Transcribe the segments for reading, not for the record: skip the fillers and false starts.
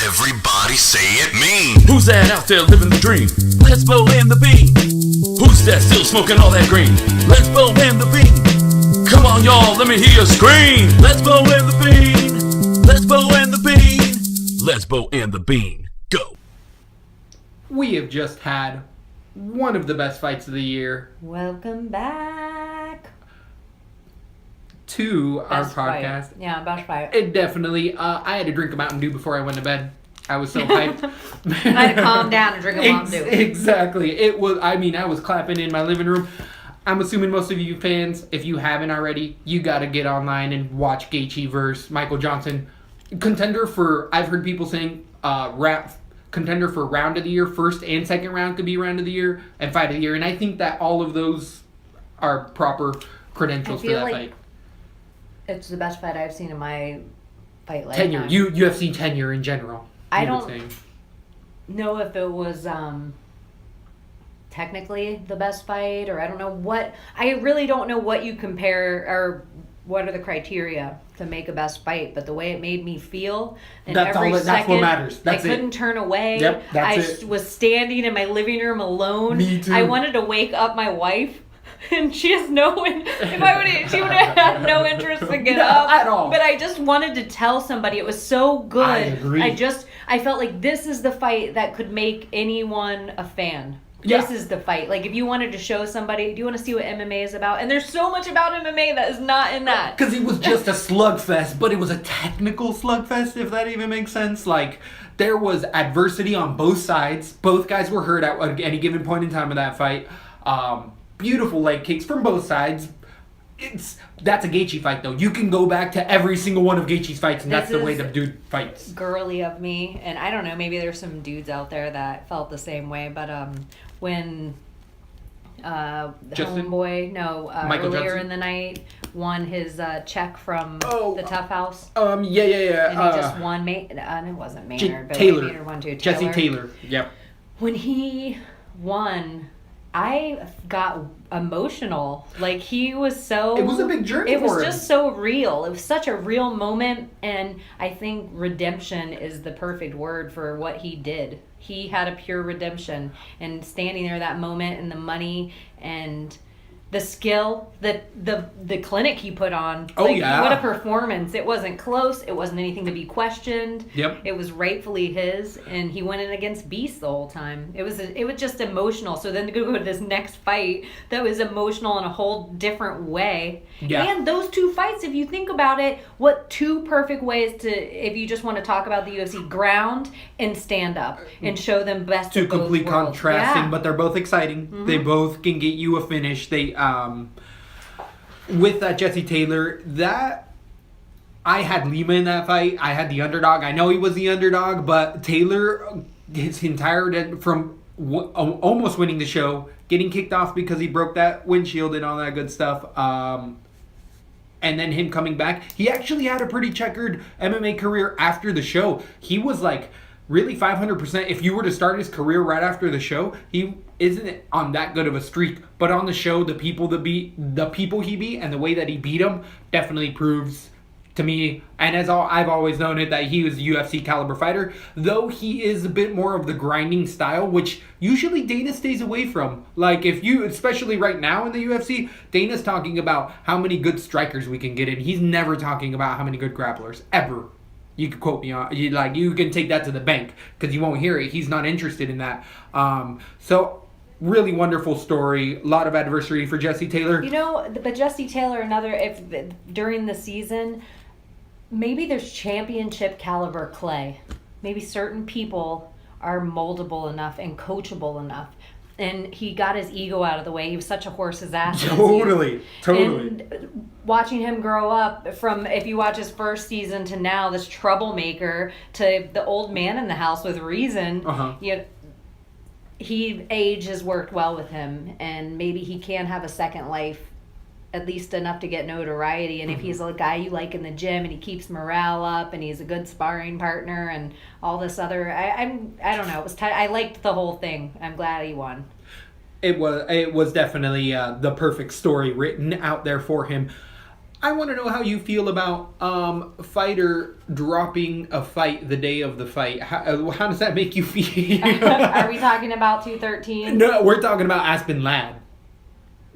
Everybody say it mean. Who's that out there living the dream? Let's blow in the bean. Who's that still smoking all that green? Let's blow in the bean. Come on, y'all, let me hear you scream. Let's blow in the bean. Let's blow in the bean. Let's blow in the bean. Go. We have just had one of the best fights of the year. Welcome back to our best podcast. Fight. Yeah, best fight. It definitely, I had to drink a Mountain Dew before I went to bed. I was so hyped. I had to calm down and drink a Mountain Dew. Exactly. It was, I was clapping in my living room. I'm assuming most of you fans, if you haven't already, you got to get online and watch Gaethje versus Michael Johnson. Contender for, I've heard people saying, contender for round of the year, first and second round could be round of the year, and fight of the year. And I think that all of those are proper credentials for that fight. It's the best fight I've seen in my fight Tenure, lifetime. UFC tenure in general. I don't know if it was technically the best fight, or I don't know what. I really don't know what you compare, or what are the criteria to make a best fight. But the way it made me feel, and that's what matters. That's I couldn't turn away. Yep, I was standing in my living room alone. Me too. I wanted to wake up my wife. And she has she would have had no interest to get up at all. But I just wanted to tell somebody it was so good. I agree. I felt like this is the fight that could make anyone a fan. Yeah. This is the fight. Like, if you wanted to show somebody, do you want to see what MMA is about? And there's so much about MMA that is not in that. Because it was just a slugfest, but it was a technical slugfest, if that even makes sense. Like, there was adversity on both sides. Both guys were hurt at any given point in time of that fight. Beautiful leg kicks from both sides. That's a Gaethje fight, though. You can go back to every single one of Gaethje's fights, and that's the way the dude fights. Girly of me, and I don't know, maybe there's some dudes out there that felt the same way, but when homeboy, earlier Johnson? in the night, won his check from the Tuff House. Yeah. And he just won, and it wasn't Maynard, but Taylor. Maynard won too. Jesse Taylor, yep. When he won, I got emotional. Like, he was so... It was a big journey for him. It was just so real. It was such a real moment, and I think redemption is the perfect word for what he did. He had a pure redemption, and standing there that moment, and the money, and the skill, the clinic he put on. Oh, yeah. What a performance. It wasn't close. It wasn't anything to be questioned. Yep. It was rightfully his, and he went in against Beast the whole time. It was just emotional. So then to go to this next fight that was emotional in a whole different way. Yeah. And those two fights, if you think about it, what two perfect ways to, if you just want to talk about the UFC, ground and stand up and show them best Two of both complete worlds. contrasting, Yeah. but they're both exciting. Mm-hmm. They both can get you a finish. With Jesse Taylor, that I had Lima in that fight. I had the underdog. I know he was the underdog, but Taylor, his entire from almost winning the show, getting kicked off because he broke that windshield and all that good stuff. And then him coming back, he actually had a pretty checkered MMA career after the show. He was like really 500%. If you were to start his career right after the show, he isn't on that good of a streak. But on the show, the people he beat and the way that he beat them definitely proves to me, and as I've always known it, that he was a UFC caliber fighter. Though he is a bit more of the grinding style, which usually Dana stays away from. Like, especially right now in the UFC, Dana's talking about how many good strikers we can get in. He's never talking about how many good grapplers, ever. You can quote me on, you can take that to the bank, because you won't hear it. He's not interested in that. So, really wonderful story. A lot of adversity for Jesse Taylor. But Jesse Taylor, during the season, maybe there's championship caliber clay. Maybe certain people are moldable enough and coachable enough. And he got his ego out of the way. He was such a horse's ass. Totally. And watching him grow up from, if you watch his first season to now, this troublemaker to the old man in the house with reason, age has worked well with him. And maybe he can have a second life, at least enough to get notoriety. And if he's a guy you like in the gym and he keeps morale up and he's a good sparring partner and all this other, I don't know. It was I liked the whole thing. I'm glad he won. It was definitely the perfect story written out there for him. I want to know how you feel about a fighter dropping a fight the day of the fight. How does that make you feel? Are we talking about 213? No, we're talking about Aspen Ladd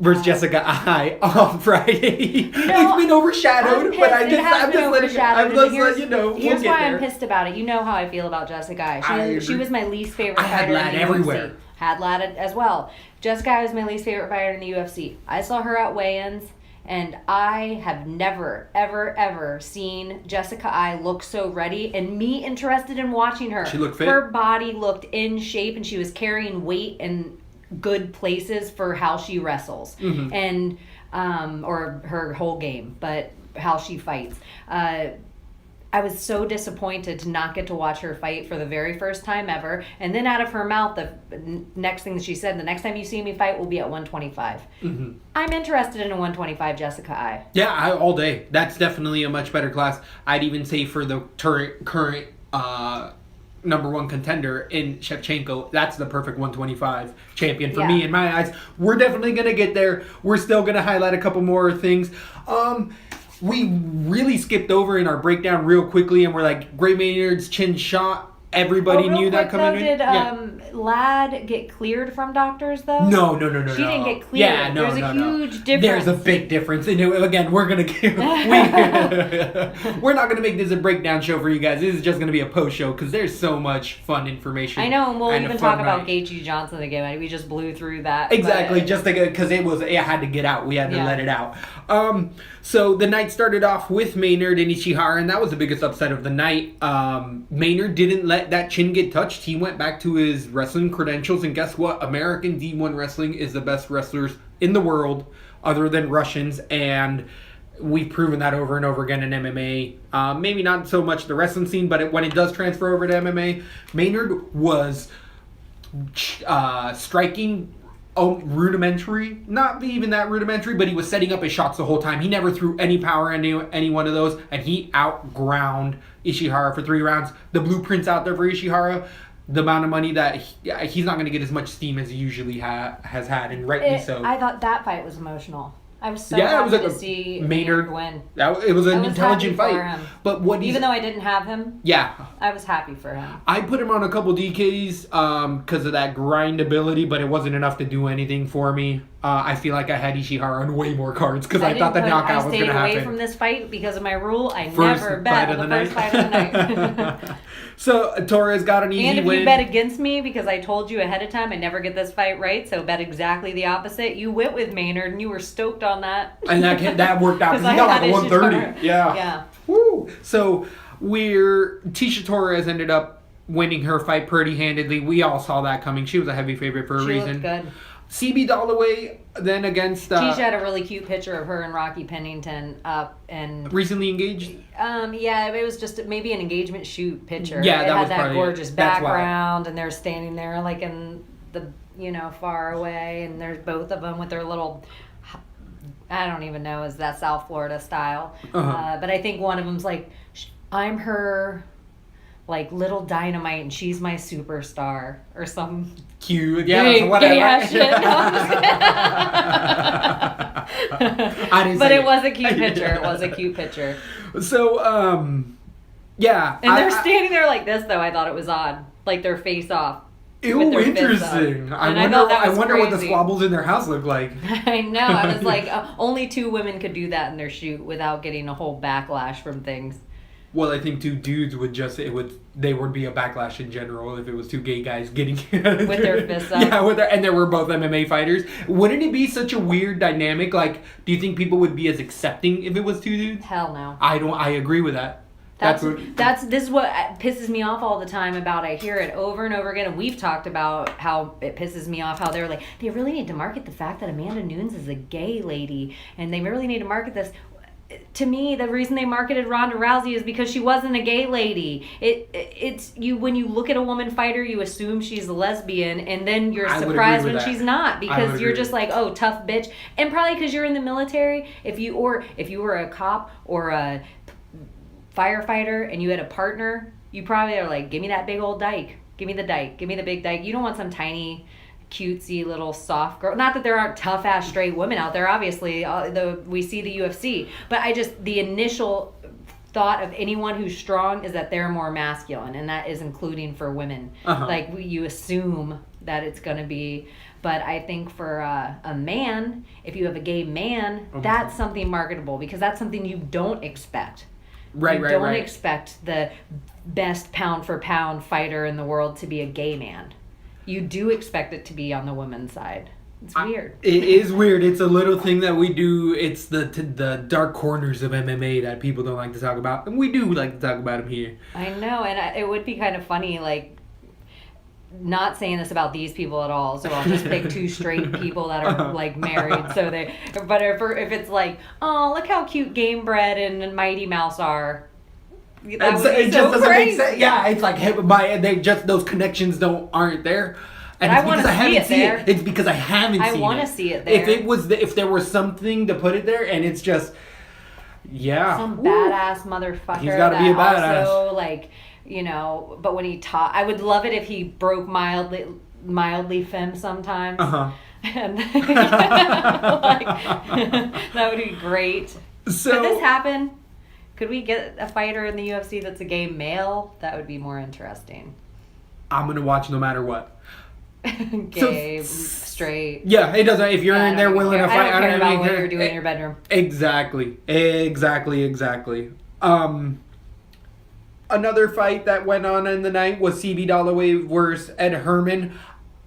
versus Jessica I on Friday. It's been overshadowed, but I'm just letting you know. Here's we'll why get there. I'm pissed about it. You know how I feel about Jessica I. She was my least favorite I had fighter Ladd in the everywhere. UFC. Had Ladd as well. Jessica I was my least favorite fighter in the UFC. I saw her at weigh-ins. And I have never, ever, ever seen Jessica I look so ready and me interested in watching her. She looked fit. Her body looked in shape and she was carrying weight in good places for how she wrestles. Mm-hmm. And, or her whole game, but how she fights. I was so disappointed to not get to watch her fight for the very first time ever. And then out of her mouth, the next thing that she said, the next time you see me fight will be at 125. Mm-hmm. I'm interested in a 125 Jessica I. Yeah, all day. That's definitely a much better class. I'd even say for the current number one contender in Shevchenko, that's the perfect 125 champion for me in my eyes. We're definitely going to get there. We're still going to highlight a couple more things. We really skipped over in our breakdown real quickly, and we're like, Gray Maynard's chin shot. Everybody knew that coming in. Did Ladd get cleared from doctors, though? No. She didn't get cleared. Yeah, There's a huge difference. There's a big difference. And again, we're going to... we're not going to make this a breakdown show for you guys. This is just going to be a post show because there's so much fun information. I know, and we'll even talk about night. Gaethje Johnson again. We just blew through that. Exactly, just because it had to get out. We had to let it out. So the night started off with Maynard and Ishihara, and that was the biggest upset of the night. Maynard didn't let that chin get touched. He went back to his wrestling credentials, and guess what? American D1 wrestling is the best wrestlers in the world, other than Russians, and we've proven that over and over again in MMA. Maybe not so much the wrestling scene, but when it does transfer over to MMA, Maynard was striking rudimentary, not even that rudimentary, but he was setting up his shots the whole time. He never threw any power into any one of those, and he outground Ishihara for 3 rounds. The blueprint's out there for Ishihara. The amount of money that he's not going to get as much steam as he usually has had, and rightly so. I thought that fight was emotional. I was so happy to see Maynard win. It was an intelligent fight. But even though I didn't have him, I was happy for him. I put him on a couple DKs because of that grindability, but it wasn't enough to do anything for me. I feel like I had Ishihara on way more cards because I thought the knockout was going to happen. I stayed away from this fight because of my rule. I never bet on the first fight of the night. So Torres got an easy win. And if you bet against me because I told you ahead of time I never get this fight right, so bet exactly the opposite. You went with Maynard and you were stoked on that. And that worked out because he got like a 130. Yeah. Woo. So Tisha Torres ended up winning her fight pretty handedly. We all saw that coming. She was a heavy favorite for a reason. She looked good. CB Dalloway then against... Tisha had a really cute picture of her and Rocky Pennington up and... Recently engaged? Yeah, it was just maybe an engagement shoot picture. Yeah, it had that gorgeous background and they're standing there like in the, far away, and there's both of them with their little... I don't even know, is that South Florida style? But I think one of them's like, I'm her... like Little Dynamite and she's my superstar or some cute whatever. Shit. No, but it was a cute picture. It was a cute picture. So yeah. And they're standing there like this though. I thought it was odd, like their face off. Ew, interesting. I wonder what the squabbles in their house look like. I know. I was like, only 2 women could do that in their shoot without getting a whole backlash from things. Well, I think 2 dudes there would be a backlash in general if it was 2 gay guys getting with their fists up. Yeah, and they were both MMA fighters. Wouldn't it be such a weird dynamic? Like, do you think people would be as accepting if it was 2 dudes? Hell no. I agree with that. This is what pisses me off all the time about. I hear it over and over again, and we've talked about how it pisses me off how they're like, they really need to market the fact that Amanda Nunes is a gay lady, and they really need to market this. To me, the reason they marketed Ronda Rousey is because she wasn't a gay lady. It's you when you look at a woman fighter, you assume she's a lesbian, and then you're surprised when she's not because you're just like, oh, tough bitch. And probably because you're in the military, if you were a cop or a firefighter and you had a partner, you probably are like, give me that big old dyke, give me the dyke, give me the big dyke. You don't want some tiny cutesy little soft girl. Not that there aren't tough ass straight women out there. Obviously, we see the UFC, but the initial thought of anyone who's strong is that they're more masculine, and that is including for women. Like you assume that it's going to be, but I think for a man, if you have a gay man, that's something marketable, because that's something you don't expect. You don't expect the best pound for pound fighter in the world to be a gay man. You do expect it to be on the women's side. It's weird. It is weird. It's a little thing that we do. It's the dark corners of MMA that people don't like to talk about. And we do like to talk about them here. I know. And it would be kind of funny, like, not saying this about these people at all. So I'll just pick two straight people that are, like, married. But if it's like, oh, look how cute Game Bread and Mighty Mouse are. That would be so crazy. Yeah, it's like, those connections aren't there. And I want to see it there. It's because I haven't seen it. I want to see it there. If there was something to put it there, and it's just, some badass motherfucker. He's got to be a badass. Also, like, but when he taught, I would love it if he broke mildly femme sometimes. And that would be great. So, could this happen? Could we get a fighter in the UFC that's a gay male? That would be more interesting. I'm gonna watch no matter what. Gay, straight. Yeah, it doesn't. If you're in there willing to fight, I don't care about what you're doing in your bedroom. Exactly. Another fight that went on in the night was CB Dalloway versus Ed Herman.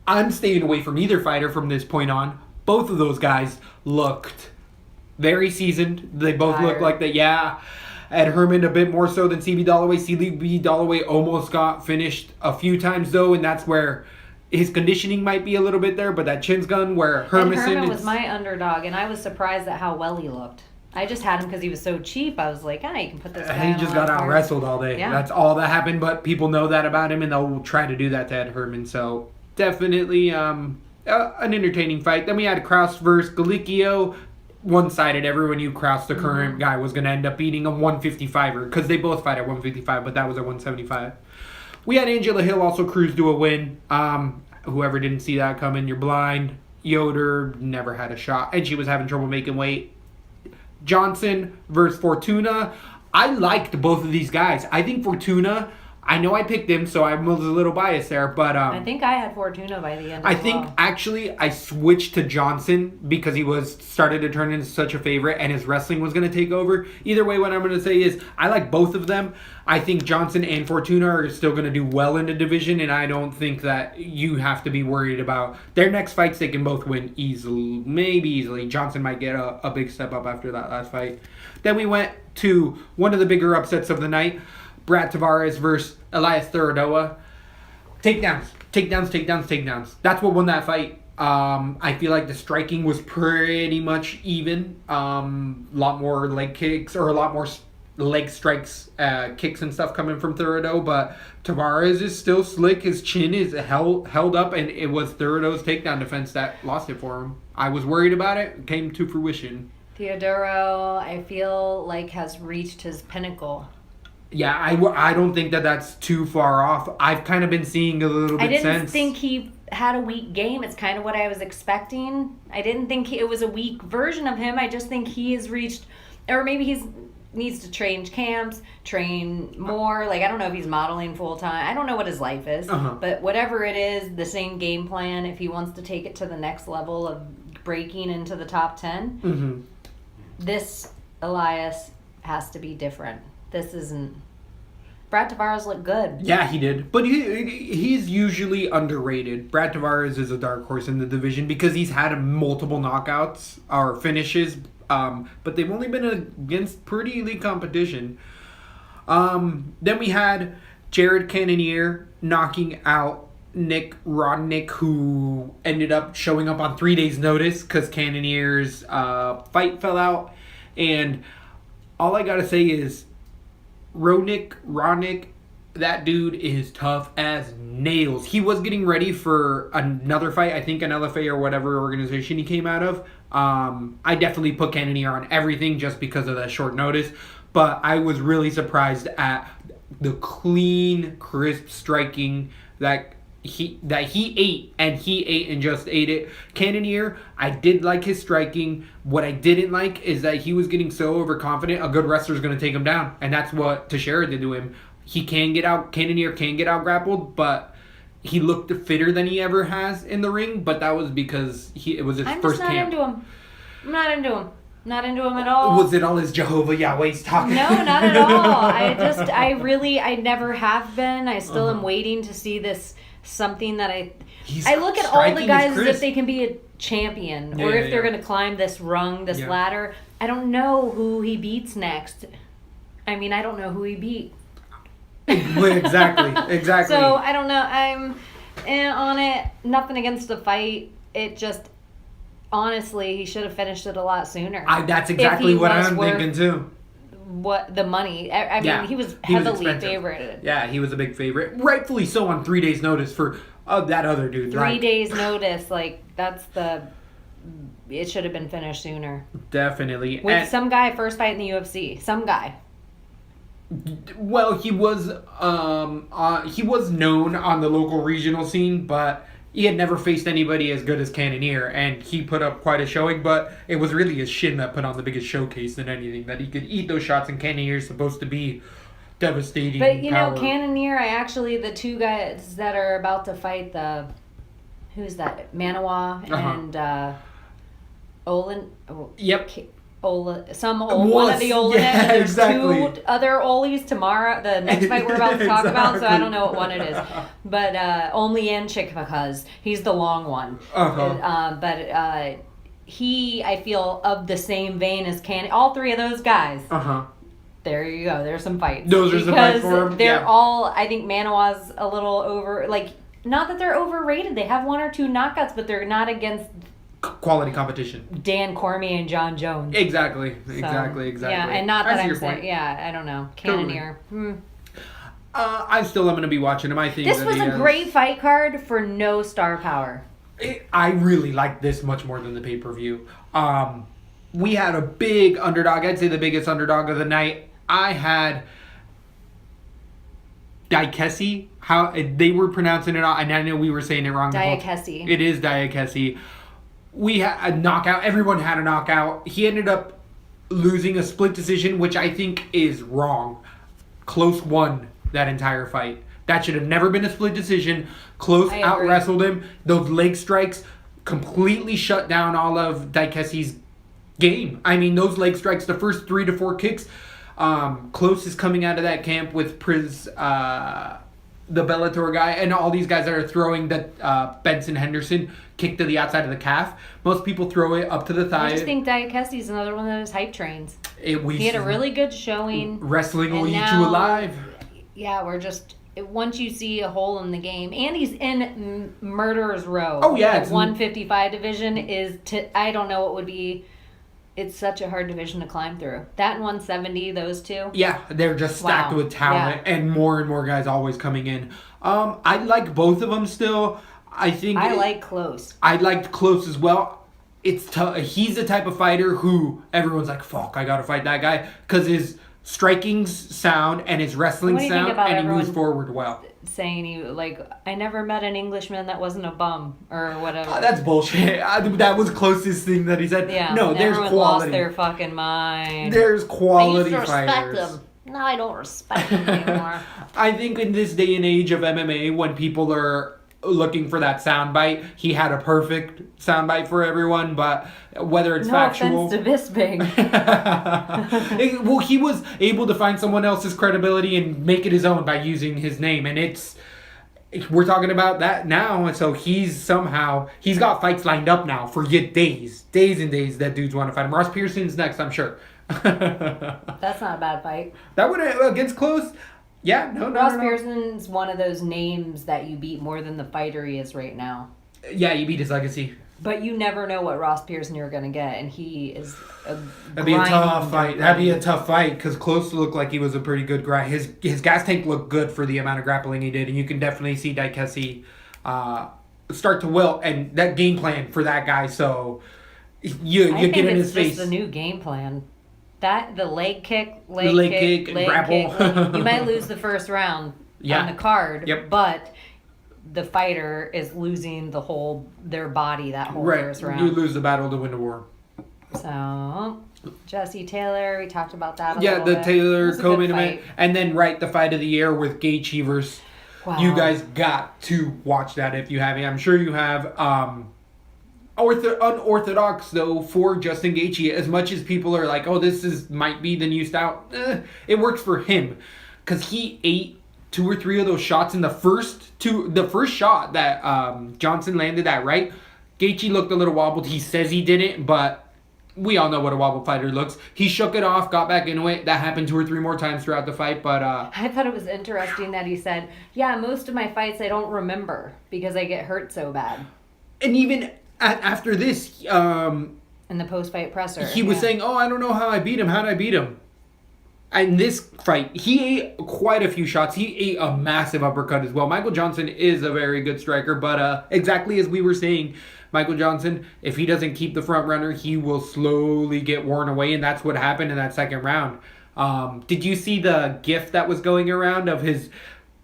I'm staying away from either fighter from this point on. Both of those guys looked very seasoned. They both looked like that. Yeah. Ed Herman a bit more so than CB Dalloway. CB Dalloway almost got finished a few times though, and that's where his conditioning might be a little bit there, but that chin's gun where Herman was my underdog, and I was surprised at how well he looked. I just had him because he was so cheap. I was like, you can put this guy He just got out wrestled all day. Yeah. That's all that happened, but people know that about him, and they'll try to do that to Ed Herman. So definitely an entertaining fight. Then we had Kraus versus Galicchio. One-sided. Everyone knew Kraus, the current guy, was going to end up beating a 155er because they both fight at 155, but that was at 175. We had Angela Hill also cruise to a win. Whoever didn't see that coming, you're blind. Yoder never had a shot, and she was having trouble making weight. Johnson versus Fortuna. I liked both of these guys. I think Fortuna, I know I picked him, so I was a little biased there, but I think I had Fortuna by the end. I think actually I switched to Johnson because he started to turn into such a favorite, and his wrestling was going to take over. Either way, what I'm going to say is I like both of them. I think Johnson and Fortuna are still going to do well in the division, and I don't think that you have to be worried about their next fights. They can both win easily, maybe easily. Johnson might get a big step up after that last fight. Then we went to one of the bigger upsets of the night. Brad Tavares versus Elias Theodorou. Takedowns. That's what won that fight. I feel like the striking was pretty much even. Lot more leg kicks, or a lot more leg strikes, kicks and stuff coming from Theodorou, but Tavares is still slick. His chin is held up, and it was Theodou's takedown defense that lost it for him. I was worried about it. It came to fruition. Theodorou, I feel like, has reached his pinnacle. Yeah, I don't think that's too far off. I've kind of been seeing a little bit I didn't since. think he had a weak game. It's kind of what I was expecting. I didn't think it was a weak version of him. I just think he has reached, or maybe he's needs to change camps, train more. Like, I don't know if he's modeling full time. I don't know what his life is. But whatever it is, the same game plan, if he wants to take it to the next level of breaking into the top 10, this Elias has to be different. This isn't... Brad Tavares looked good. Yeah, he did. But he's usually underrated. Brad Tavares is a dark horse in the division because he's had multiple knockouts or finishes, but they've only been against pretty elite competition. Then we had Jared Cannonier knocking out Nick Rodnick, who ended up showing up on 3 days' notice because Cannonier's fight fell out. And all I gotta say is, Rodnick, that dude is tough as nails. He was getting ready for another fight, I think an LFA or whatever organization he came out of. I definitely put Cannonier on everything just because of that short notice. But I was really surprised at the clean, crisp striking that he ate and just ate it. Cannonier, I did like his striking. What I didn't like is that he was getting so overconfident. A good wrestler is going to take him down, and that's what Teixeira did to him. Cannonier can get out grappled, but he looked fitter than he ever has in the ring. But that was because it was his first camp. I'm not into him. Not into him at all. Was it all his Jehovah Yahweh's talking? No, not at all. I never have been. I still am waiting to see this something that I look at all the guys as if they can be a champion or if they're going to climb this rung, this ladder. I don't know who he beats next. I mean, I don't know who he beat. Exactly. So, I don't know. I'm on it. Nothing against the fight. It just... Honestly, he should have finished it a lot sooner. That's exactly what I'm thinking too. What the money? I mean, he was heavily favorited. Yeah, he was a big favorite, rightfully so. On 3 days' notice for that other dude. 3 days' notice, it should have been finished sooner. Definitely. With some guy first fight in the UFC. Some guy. Well, he was known on the local regional scene, but he had never faced anybody as good as Cannonier, and he put up quite a showing, but it was really his shin that put on the biggest showcase than anything, that he could eat those shots, and Cannonier's supposed to be devastating. But, Cannonier, the two guys that are about to fight who's that? Manawa and Olin? Yep. One of the Olin. Yeah, there's exactly. 2 other Olis tomorrow, the next fight we're about to talk about, so I don't know what one it is. But only in because he's the long one. He, I feel, of the same vein as all 3 of those guys. There you go. There's some fights. Those are some fights for him. They're all, I think Manawa's a little over, not that they're overrated. They have 1 or 2 knockouts, but they're not against quality competition. Dan Cormier and John Jones. Exactly. Yeah, and not that I'm saying, I don't know. Cannonier. I still am going to be watching him. I think this was a great fight card for no star power. I really liked this much more than the pay-per-view. We had a big underdog. I'd say the biggest underdog of the night. I had Diakese. How they were pronouncing it, and I know we were saying it wrong. Diakese. It is Diakese. We had a knockout. Everyone had a knockout. He ended up losing a split decision, which I think is wrong. Close won that entire fight. That should have never been a split decision. Close out-wrestled him. Those leg strikes completely shut down all of Diakese's game. I mean, those leg strikes, the first 3 to 4 kicks, Close is coming out of that camp with Priz, the Bellator guy, and all these guys that are throwing that Benson Henderson kick to the outside of the calf. Most people throw it up to the thigh. I just think Diakese's another one of those hype trains. He had a really good showing. Wrestling will eat you alive. Yeah, we're just... Once you see a hole in the game, and he's in Murderer's Row. Oh, yeah. The 155 division is... I don't know what would be... It's such a hard division to climb through. That and 170, those two. Yeah, they're just stacked with talent, and more guys always coming in. I like both of them still. I like Close. I liked Close as well. It's he's the type of fighter who everyone's like, fuck, I gotta fight that guy. Because his striking's sound and his wrestling sound, and he moves forward well. Saying I never met an Englishman that wasn't a bum or whatever. That's bullshit. That was closest thing that he said. Yeah, no, there's quality. Lost their fucking mind. There's quality I used to fighters. respect them. No, I don't respect them anymore. I think in this day and age of MMA, when people are looking for that soundbite, he had a perfect soundbite for everyone. But whether it's factual, no offense to Bisping. Well, he was able to find someone else's credibility and make it his own by using his name, and we're talking about that now. And so he's got fights lined up now for days and days. That dudes want to fight him. Ross Pearson's next, I'm sure. That's not a bad fight. That would against Close. Yeah, no. Ross Pearson's one of those names that you beat more than the fighter he is right now. Yeah, you beat his legacy. But you never know what Ross Pearson you're going to get, and he is That'd be a tough fight. That'd be a tough fight, because Close looked like he was a pretty good grind. His gas tank looked good for the amount of grappling he did, and you can definitely see Diakese start to wilt, and that game plan for that guy, so you get in his face. I think it's just the new game plan. The leg kick, grapple. You might lose the first round on the card, but the fighter is losing their body that whole Right. first round. You lose the battle to win the war. So, Jesse Taylor, we talked about that a Yeah, little the bit. It Taylor was a good co-main event. fight. And then the fight of the year with Gaethje versus... Wow. You guys got to watch that if you haven't. I'm sure you have. Unorthodox, though, for Justin Gaethje. As much as people are like, oh, might be the new style. It works for him. Because he ate 2 or 3 of those shots in the first shot that Johnson landed at, right? Gaethje looked a little wobbled. He says he didn't, but we all know what a wobble fighter looks. He shook it off, got back into it. That happened 2 or 3 more times throughout the fight, but... I thought it was interesting that he said, yeah, most of my fights I don't remember because I get hurt so bad. And even after this... in the post-fight presser. He was saying, oh, I don't know how I beat him. How did I beat him? And this fight, he ate quite a few shots. He ate a massive uppercut as well. Michael Johnson is a very good striker, but exactly as we were saying... Michael Johnson, if he doesn't keep the front runner, he will slowly get worn away, and that's what happened in that second round. Did you see the gif that was going around of his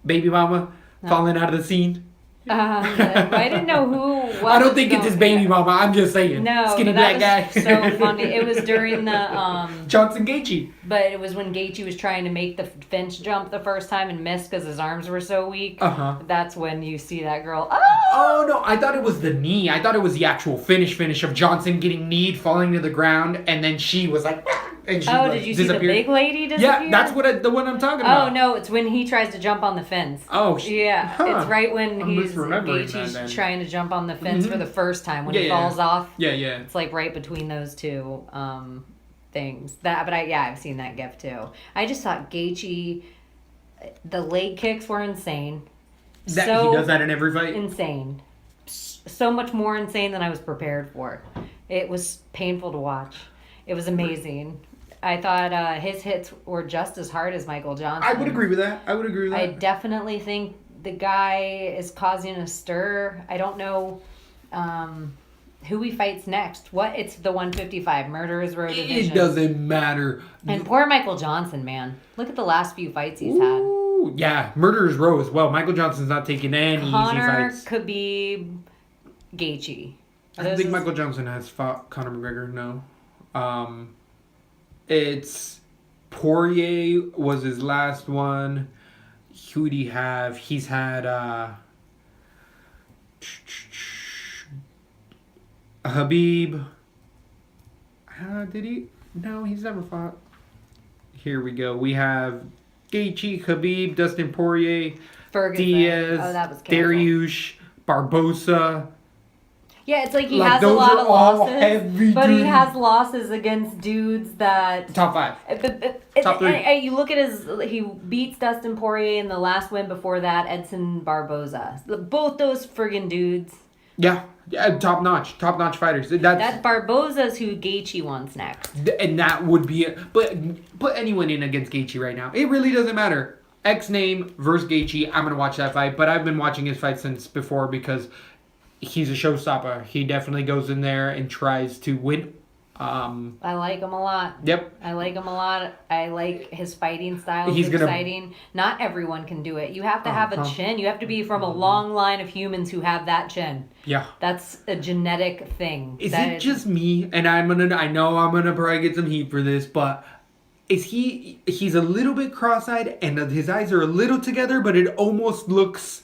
baby mama falling out of the scene? I didn't know who. I don't think it's his baby mama. I'm just saying. No, skinny but black that guy. was so funny. It was during the Johnson Gaethje. But it was when Gaethje was trying to make the fence jump the first time and missed because his arms were so weak. That's when you see that girl. Oh no! I thought it was the knee. I thought it was the actual finish of Johnson getting kneed, falling to the ground, and then she was like. And she did you see the big lady disappear? Yeah, that's the one I'm talking about. Oh no, it's when he tries to jump on the fence. Oh, yeah, it's right when misremembering Gaethje's trying to jump on the fence for the first time when he falls off. Yeah. It's like right between those two things. I've seen that gif too. I just thought Gaethje, the leg kicks were insane. He does that in every fight. Insane, so much more insane than I was prepared for. It was painful to watch. It was amazing. I thought his hits were just as hard as Michael Johnson. I would agree with that. I definitely think the guy is causing a stir. I don't know who he fights next. It's the 155 Murderers Row division. It doesn't matter. And poor Michael Johnson, man. Look at the last few fights he's had. Yeah, Murderers Row as well. Michael Johnson's not taking any easy fights. Khabib, Gaethje. I think Michael Johnson has fought Conor McGregor. No. It's Poirier was his last one. Who'd he have? He's had Habib. Did he? No, he's never fought. Here we go. We have Gaethje, Habib, Dustin Poirier, Ferguson. Diaz, Dariush, Barbosa. Yeah, it's like he has a lot of losses, but he has losses against dudes that... Top 5. Top 3. You look at he beats Dustin Poirier in the last win before that, Edson Barboza. Both those friggin' dudes. Yeah, top notch fighters. That Barboza's who Gaethje wants next. And that would be it. But put anyone in against Gaethje right now. It really doesn't matter. X name versus Gaethje, I'm going to watch that fight. But I've been watching his fight since before because... he's a showstopper. He definitely goes in there and tries to win. I like him a lot. Yep. I like him a lot. I like his fighting style. He's exciting. Not everyone can do it. You have to have a chin. You have to be from a long line of humans who have that chin. Yeah. That's a genetic thing. Is it just me? And I know I'm gonna probably get some heat for this, but he's a little bit cross-eyed and his eyes are a little together, but it almost looks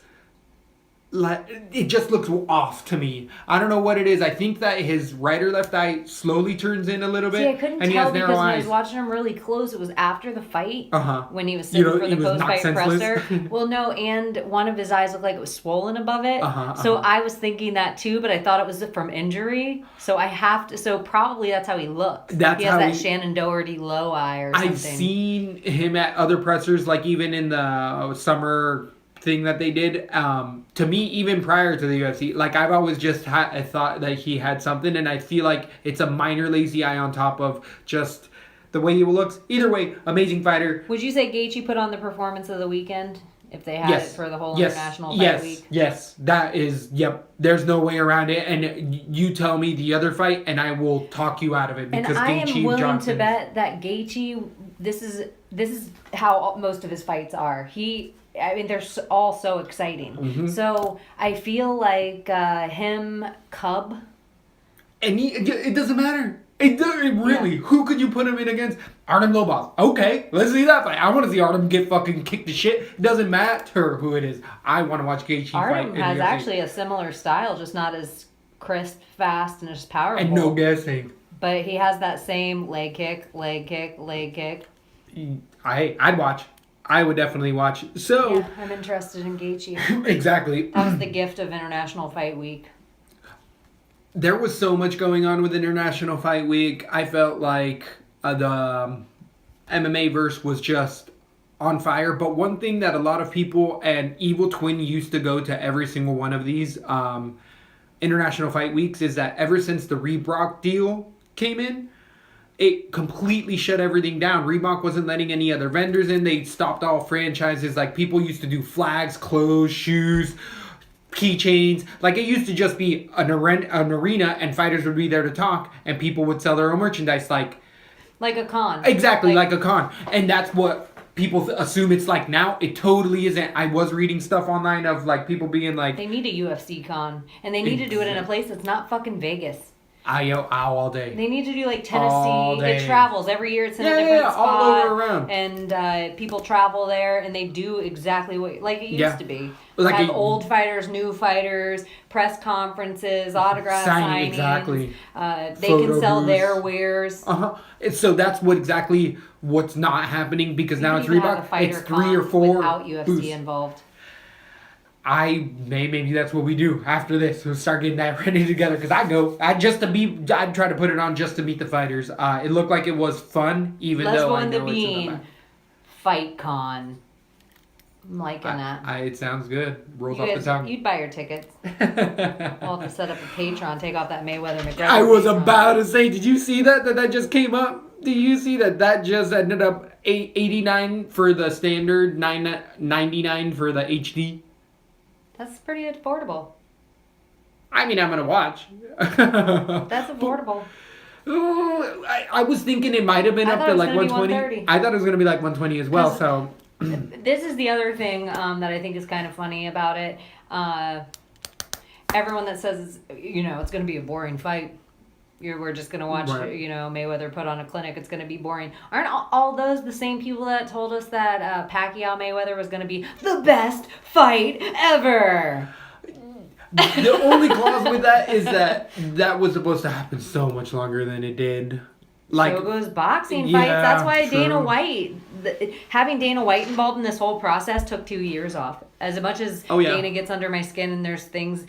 like it just looks off to me. I don't know what it is. I think that his right or left eye slowly turns in a little bit. See, I couldn't tell because when I was watching him really close, it was after the fight when he was sitting for the post-fight presser. Well, no, and one of his eyes looked like it was swollen above it. So I was thinking that too, but I thought it was from injury. So so probably that's how he looks. He has that Shannon Doherty low eye or something. I've seen him at other pressers, like even in the summer thing that they did. To me, even prior to the UFC, like I've always just thought that he had something, and I feel like it's a minor lazy eye on top of just the way he looks. Either way, amazing fighter. Would you say Gaethje put on the performance of the weekend if they had it for the whole international fight week? Yes, that is. Yep, there's no way around it. And you tell me the other fight, and I will talk you out of it because I Gaethje am willing Johnson, to bet that Gaethje. This is how most of his fights are. I mean, they're all so exciting. So I feel like him, Cub. And it doesn't matter. It really. Yeah. Who could you put him in against? Artem Lobov. Okay, let's see that fight. I want to see Artem get fucking kicked to shit. It doesn't matter who it is. I want to watch Gaethje fight. Artem has actually a similar style, just not as crisp, fast, and as powerful. And no guessing. But he has that same leg kick, leg kick, leg kick. I'd watch. I would definitely watch. So Yeah, I'm interested in Gaethje. exactly. That was the gift of International Fight Week. There was so much going on with International Fight Week. I felt like the MMA verse was just on fire. But one thing that a lot of people, and Evil Twin used to go to every single one of these International Fight Weeks, is that ever since the Reebok deal came in, it completely shut everything down. Reebok wasn't letting any other vendors in. They stopped all franchises. Like, people used to do flags, clothes, shoes, keychains. Like, it used to just be an arena, and fighters would be there to talk, and people would sell their own merchandise. Like a con. Exactly, like a con. And that's what people assume it's like now. It totally isn't. I was reading stuff online of, like, people being like... They need a UFC con. And they need to do it in a place that's not fucking Vegas. all day. They need to do like All Tennessee. day. It travels every year. It's in a different spot. all over around. And people travel there, and they do exactly what like it used to be. Like have old fighters, new fighters, press conferences, autograph signings. Exactly. They Photo can sell booths. their wares. So that's what's not happening, because now it's You can have a Reebok. fighter It's 3 or 4 without UFC booths. involved. Maybe that's what we do after this. We'll start getting that ready together, because I'd try to put it on just to meet the fighters. It looked like it was fun, even Let's though go I in know the it's in the bean. back. Fight con. I'm liking that. It sounds good. Rolls You off the guys, tongue. you'd buy your tickets. We'll have to set up a Patreon, take off that Mayweather McGregor. I was Patreon. about to say, did you see that just came up? Do you see that just ended up $89 for the standard, $99 for the HD? That's pretty affordable. I mean, I'm gonna watch. That's affordable. I was thinking it might have been I up thought to it was like gonna be 120. 130. I thought it was gonna be like 120 as well. 'Cause- So This is the other thing that I think is kind of funny about it. Everyone that says, it's going to be a boring fight. We're just going to watch, Right. Mayweather put on a clinic. It's going to be boring. Aren't all those the same people that told us that Pacquiao Mayweather was going to be the best fight ever? the only clause with that is that was supposed to happen so much longer than it did. Like, so goes boxing yeah, fights. That's why true. Dana White, having Dana White involved in this whole process took 2 years off. As much as Dana gets under my skin and there's things,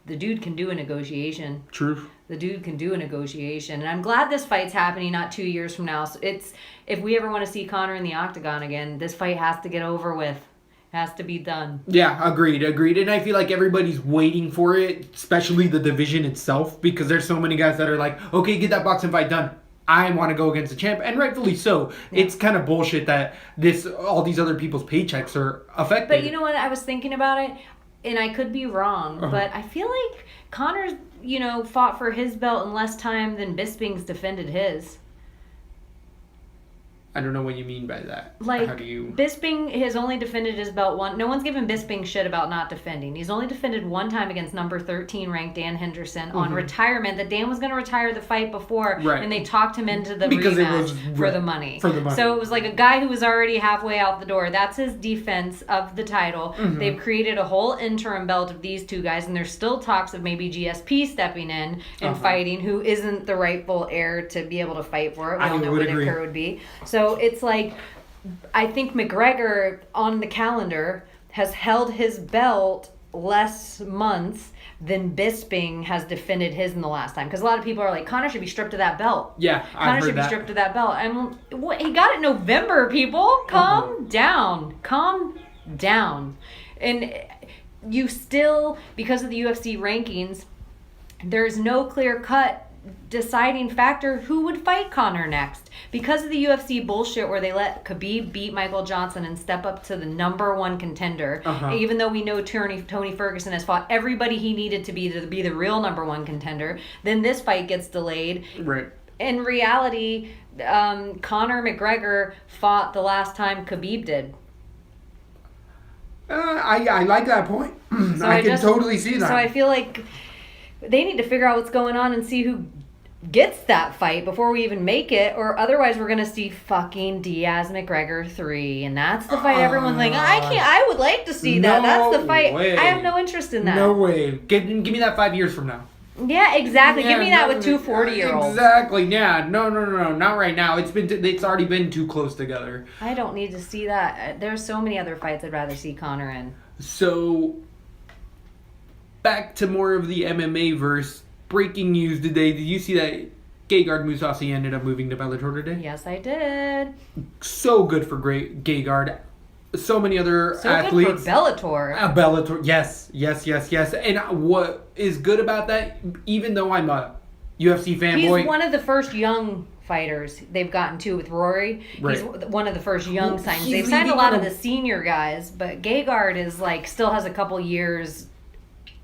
the dude can do a negotiation. Truth. The dude can do a negotiation. And I'm glad this fight's happening not 2 years from now. So if we ever want to see Conor in the octagon again, this fight has to get over with. Has to be done. Yeah, agreed. And I feel like everybody's waiting for it, especially the division itself, because there's so many guys that are like, okay, get that boxing fight done. I want to go against the champ, and rightfully so. Yeah. It's kind of bullshit that all these other people's paychecks are affected. But you know what? I was thinking about it, and I could be wrong, but I feel like Conor's, fought for his belt in less time than Bisping's defended his. I don't know what you mean by that. Like, how do you... Bisping has only defended his belt one. No one's given Bisping shit about not defending. He's only defended one time against number 13 ranked Dan Henderson on retirement. That Dan was going to retire the fight before, and they talked him into the rematch for the money. So it was like a guy who was already halfway out the door. That's his defense of the title. They've created a whole interim belt of these two guys, and there's still talks of maybe GSP stepping in and fighting, who isn't the rightful heir to be able to fight for it. We all know Whitaker would be. So it's like, I think McGregor on the calendar has held his belt less months than Bisping has defended his in the last time. Because a lot of people are like, Conor should be stripped of that belt. Yeah, Conor should be stripped of that belt. He got it November, people. Calm down. Calm down. And you still, because of the UFC rankings, there's no clear-cut deciding factor who would fight Conor next. Because of the UFC bullshit where they let Khabib beat Michael Johnson and step up to the number one contender, even though we know Tony Ferguson has fought everybody he needed to be the real number one contender, then this fight gets delayed. Right. In reality, Conor McGregor fought the last time Khabib did. I like that point. I can totally see that. So I feel like they need to figure out what's going on and see who gets that fight before we even make it, or otherwise we're gonna see fucking Diaz McGregor 3, and that's the fight everyone's like, I would like to see that. That's the fight. Way. I have no interest in that. No way. Give me that 5 years from now. Yeah, exactly. Give me that with 2 40-year-olds. Exactly. Yeah. No. Not right now. It's already been too close together. I don't need to see that. There's so many other fights I'd rather see Conor in. So, back to more of the MMA verse. Breaking news today. Did you see that Gegard Mousasi ended up moving to Bellator today? Yes, I did. So good for Gegard. So many other athletes. Good for Bellator. Bellator, yes. And what is good about that, even though I'm a UFC fanboy... He's one of the first young fighters they've gotten to with Rory. Right. He's one of the first young signings. They've signed a lot of the senior guys, but Gegard is still has a couple years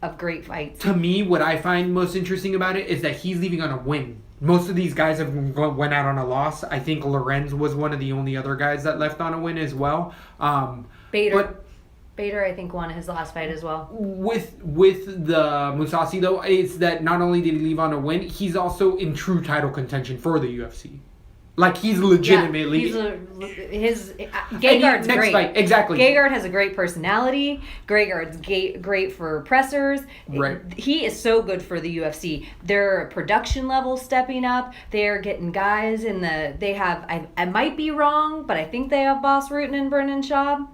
of great fights. To me, what I find most interesting about it is that he's leaving on a win. Most of these guys went out on a loss. I think Lorenz was one of the only other guys that left on a win as well. Bader, I think, won his last fight as well. With the Mousasi, though, is that not only did he leave on a win, he's also in true title contention for the UFC. Like, he's legitimately... Gegard's great. Fight, exactly. Gegard has a great personality. Gegard's great for pressers. Right. He is so good for the UFC. Their production level stepping up. They're getting guys in the... They have... I might be wrong, but I think they have Boss Rutan and Brennan Schaub.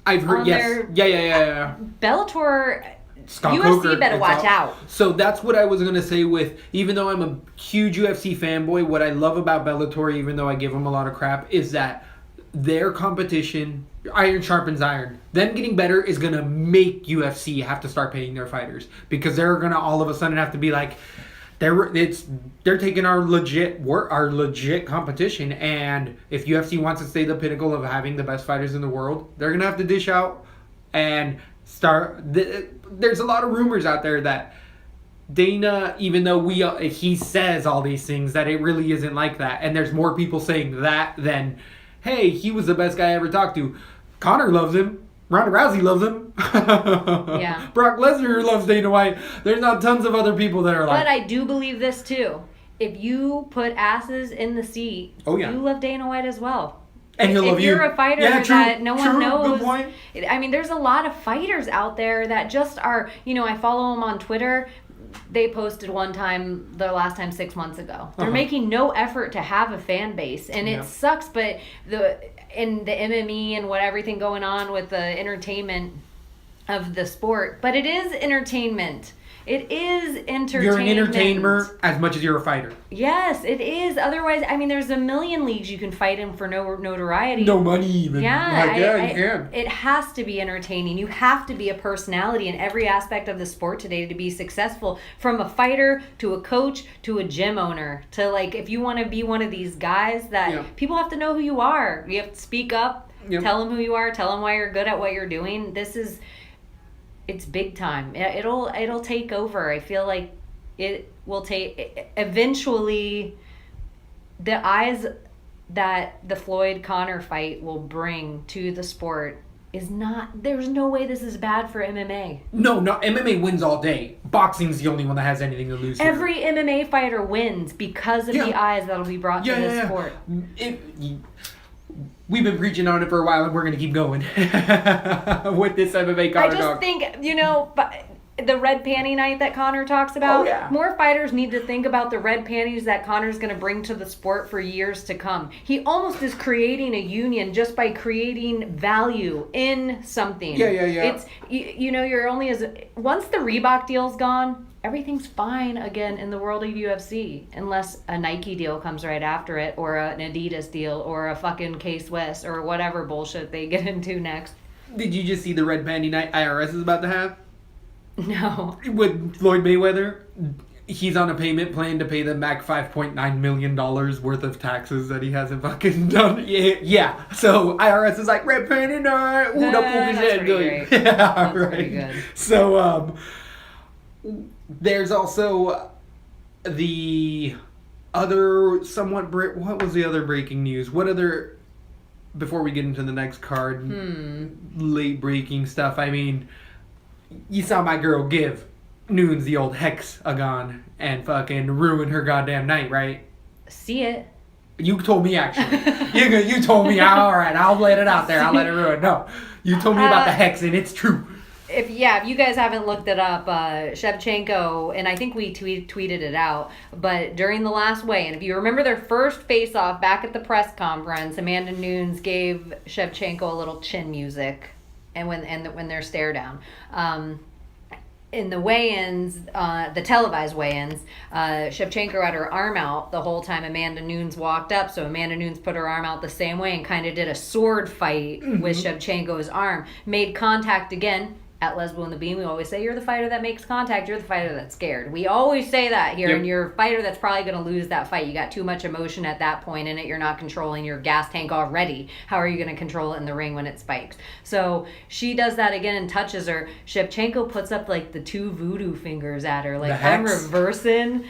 I've heard, yes. Yeah. Bellator... Scott UFC Coker, better watch out. So that's what I was going to say with, even though I'm a huge UFC fanboy, what I love about Bellator, even though I give them a lot of crap, is that their competition, iron sharpens iron. Them getting better is going to make UFC have to start paying their fighters, because they're going to all of a sudden have to be like, they're taking our legit competition, and if UFC wants to stay the pinnacle of having the best fighters in the world, they're going to have to dish out and start... There's a lot of rumors out there that Dana, even though he says all these things, that it really isn't like that. And there's more people saying that than, hey, he was the best guy I ever talked to. Conor loves him. Ronda Rousey loves him. Yeah. Brock Lesnar loves Dana White. There's not tons of other people that are like... But I do believe this, too. If you put asses in the seat, you love Dana White as well. And he'll love you. If you're a fighter that no one knows. Good point. I mean, there's a lot of fighters out there that just are, I follow them on Twitter. They posted one time, their last time 6 months ago. They're making no effort to have a fan base. And it sucks, but in the MME and everything going on with the entertainment of the sport. But it is entertainment. It is entertainment. You're an entertainer as much as you're a fighter. Yes, it is. Otherwise, I mean, there's a million leagues you can fight in for no notoriety. No money even. Yeah, you can. It has to be entertaining. You have to be a personality in every aspect of the sport today to be successful. From a fighter to a coach to a gym owner. To, if you want to be one of these guys that people have to know who you are. You have to speak up. Yep. Tell them who you are. Tell them why you're good at what you're doing. It's big time. It'll take over. I feel like it will take... Eventually, the eyes that the Floyd-Conor fight will bring to the sport is not... There's no way this is bad for MMA. No, MMA wins all day. Boxing's the only one that has anything to lose. Every MMA fighter wins because of the eyes that'll be brought to this sport. We've been preaching on it for a while, and we're going to keep going with this MMA Conor I just think, the red panty night that Conor talks about, more fighters need to think about the red panties that Conor's going to bring to the sport for years to come. He almost is creating a union just by creating value in something. Yeah. It's, you're only as... Once the Reebok deal's gone... Everything's fine again in the world of UFC unless a Nike deal comes right after it, or an Adidas deal, or a fucking K-Swiss, or whatever bullshit they get into next. Did you just see the red panty night IRS is about to have? No. With Floyd Mayweather, he's on a payment plan to pay them back $5.9 million worth of taxes that he hasn't fucking done. Yeah. So IRS is like, red panty night. Ooh, that's pretty great. Yeah, that's right. pretty good. So, there's also the other what was the other breaking news? What other before we get into the next card, late breaking stuff, I mean, you saw my girl give Nunes the old hexagon and fucking ruin her goddamn night, right? See it. You told me, actually. you told me, all right, I'll let it out there. I'll let it ruin. No, you told me about the hex, and it's true. If you guys haven't looked it up, Shevchenko, and I think we tweeted it out, but during the last weigh-in, if you remember their first face-off back at the press conference, Amanda Nunes gave Shevchenko a little chin music, and when their stare down. In the weigh-ins, the televised weigh-ins, Shevchenko had her arm out the whole time Amanda Nunes walked up. So Amanda Nunes put her arm out the same way and kind of did a sword fight with Shevchenko's arm. Made contact again. At Lesbo and the Beam, we always say, you're the fighter that makes contact. You're the fighter that's scared. We always say that here, and you're a fighter that's probably going to lose that fight. You got too much emotion at that point in it. You're not controlling your gas tank already. How are you going to control it in the ring when it spikes? So she does that again and touches her. Shevchenko puts up like the 2 voodoo fingers at her. Like, I'm reversing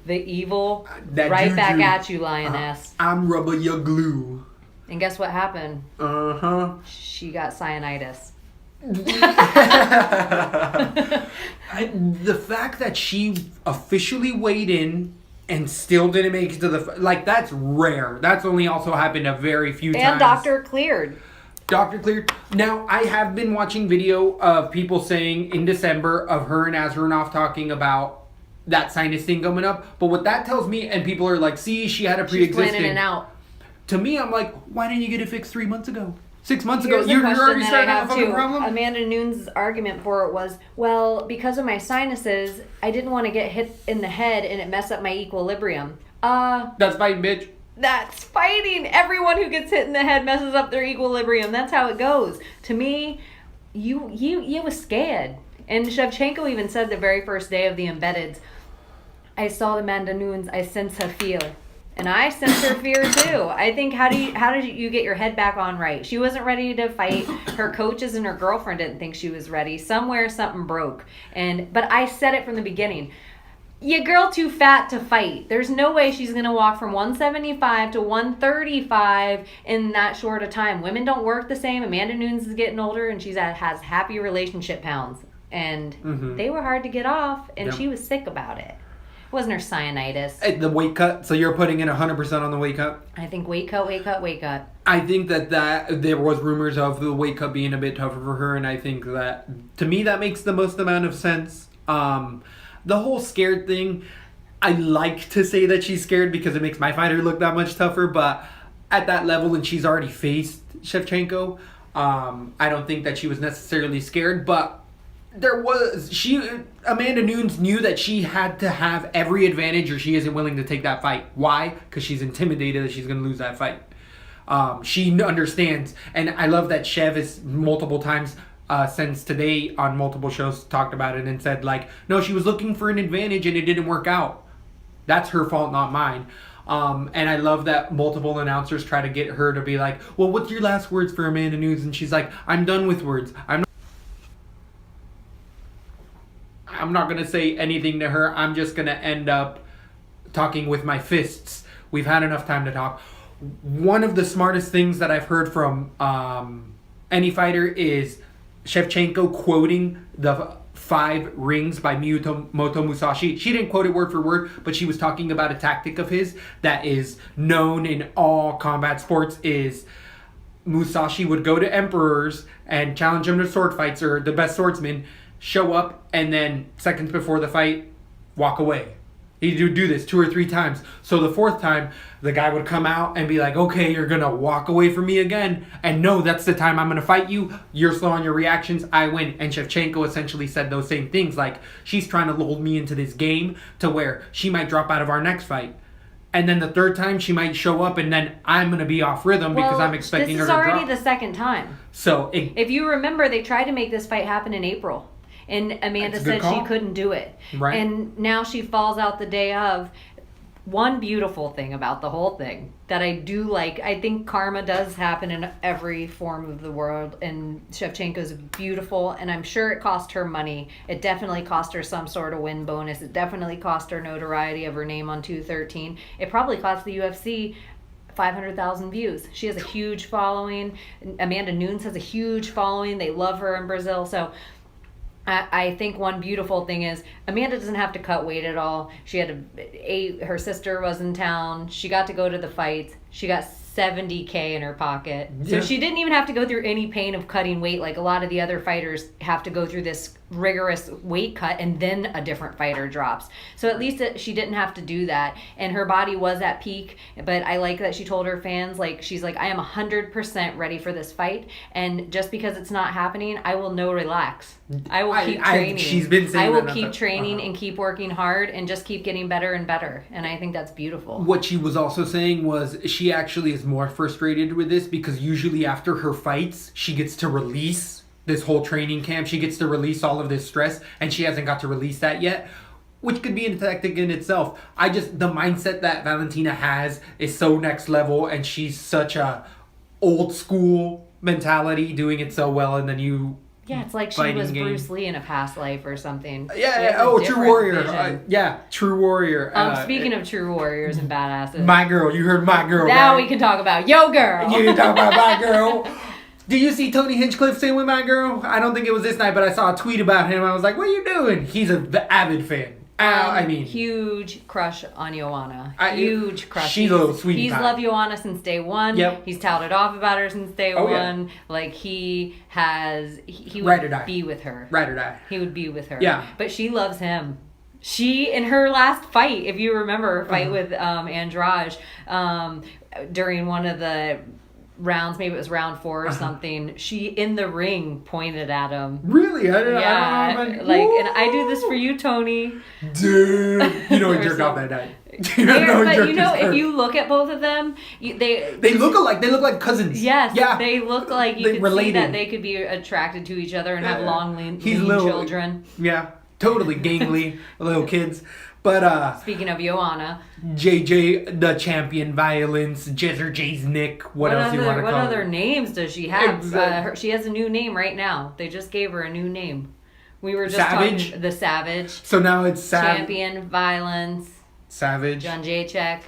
the evil right juju. Back at you, lioness. I'm rubber your glue. And guess what happened? She got cyanitis. The fact that she officially weighed in and still didn't make it to the... Like, that's rare. That's only also happened a very few times. And doctor cleared. Now, I have been watching video of people saying in December of her and Azarenov talking about that sinus thing coming up. But what that tells me, and people are like, see, she had a pre-existing... She's planning it out. To me, I'm like, why didn't you get it fixed 3 months ago? 6 months ago, you're already starting to have a fucking problem? Amanda Nunes' argument for it was, well, because of my sinuses, I didn't want to get hit in the head and it mess up my equilibrium. That's fighting, bitch. That's fighting. Everyone who gets hit in the head messes up their equilibrium. That's how it goes. To me, you was scared. And Shevchenko even said the very first day of the embeddeds, I saw Amanda Nunes, I sense her fear. And I sense her fear too. I think how did you get your head back on right? She wasn't ready to fight. Her coaches and her girlfriend didn't think she was ready. Somewhere something broke. But I said it from the beginning. Your girl too fat to fight. There's no way she's going to walk from 175 to 135 in that short a time. Women don't work the same. Amanda Nunes is getting older and has happy relationship pounds. And they were hard to get off and she was sick about it. Wasn't her cyanitis. The weight cut. So you're putting in 100% on the weight cut? I think weight cut. I think that there was rumors of the weight cut being a bit tougher for her, and I think that, to me, that makes the most amount of sense. The whole scared thing, I like to say that she's scared because it makes my fighter look that much tougher, but at that level, and she's already faced Shevchenko, I don't think that she was necessarily scared, but Amanda Nunes knew that she had to have every advantage or she isn't willing to take that fight. Why? Because she's intimidated that she's going to lose that fight. She understands. And I love that Shev has multiple times since today on multiple shows talked about it and said, like, no, she was looking for an advantage and it didn't work out. That's her fault, not mine. And I love that multiple announcers try to get her to be like, well, what's your last words for Amanda Nunes? And she's like, I'm done with words. I'm not going to say anything to her. I'm just going to end up talking with my fists. We've had enough time to talk. One of the smartest things that I've heard from any fighter is Shevchenko quoting the 5 rings by Miyamoto Musashi. She didn't quote it word for word, but she was talking about a tactic of his that is known in all combat sports is Musashi would go to emperors and challenge them to sword fights or the best swordsman, show up, and then seconds before the fight, walk away. He would do this 2 or 3 times. So the 4th time, the guy would come out and be like, okay, you're going to walk away from me again. And no, that's the time I'm going to fight you. You're slow on your reactions. I win. And Shevchenko essentially said those same things. Like, she's trying to lull me into this game to where she might drop out of our next fight. And then the 3rd time, she might show up, and then I'm going to be off rhythm because I'm expecting her to drop. This is already the 2nd time. So if you remember, they tried to make this fight happen in April. And Amanda said she couldn't do it. Right. And now she falls out the day of. One beautiful thing about the whole thing that I do like, I think karma does happen in every form of the world, and Shevchenko's beautiful, and I'm sure it cost her money. It definitely cost her some sort of win bonus. It definitely cost her notoriety of her name on 213. It probably cost the UFC 500,000 views. She has a huge following. Amanda Nunes has a huge following. They love her in Brazil. So I think one beautiful thing is Amanda doesn't have to cut weight at all. She had her sister was in town. She got to go to the fights. She got $70K in her pocket. So she didn't even have to go through any pain of cutting weight like a lot of the other fighters have to go through this rigorous weight cut and then a different fighter drops. So at least she didn't have to do that. And her body was at peak. But I like that she told her fans, like, she's like, I am 100% ready for this fight. And just because it's not happening, I will relax. I will keep training. She's been saying I will that keep training and keep working hard and just keep getting better and better. And I think that's beautiful. What she was also saying was she actually is more frustrated with this because usually after her fights, she gets to release this whole training camp. She gets to release all of this stress, and she hasn't got to release that yet, which could be a tactic in itself. The mindset that Valentina has is so next level, and she's such a old school mentality, doing it so well in the new. Yeah, it's like she was Bruce Lee in a past life or something. True warrior. True warrior. Speaking of true warriors and badasses. My girl, you heard my girl. Now right? we can talk about yo girl. You can talk about my girl. Do you see Tony Hinchcliffe staying with my girl? I don't think it was this night, but I saw a tweet about him. I was like, what are you doing? He's an avid fan. Huge crush on Joanna. Huge crush. She's a little sweetie He's pie. loved Joanna since day one. Yep. He's touted off about her since day one. Yeah. Like he would be with her. Ride or die. He would be with her. Yeah. But she loves him. She, in her last fight, if you remember her fight with Andrade, during one of the rounds, maybe it was round 4 or something, she in the ring pointed at him. Really? I don't know. And I do this for you, Tony. Dude. You know he jerked off that night. If you look at both of them, they look alike. They look like cousins. Yes. Yeah. They look like you could see that they could be attracted to each other and have long, lean children. Yeah. Totally gangly little kids. But speaking of Joanna, JJ the champion, violence, Jezzer J's Nick. What else do you want to call? What other names does she have? She has a new name right now. They just gave her a new name. We were just Savage? talking the Savage. So now it's Champion, violence. Savage. John Jacek.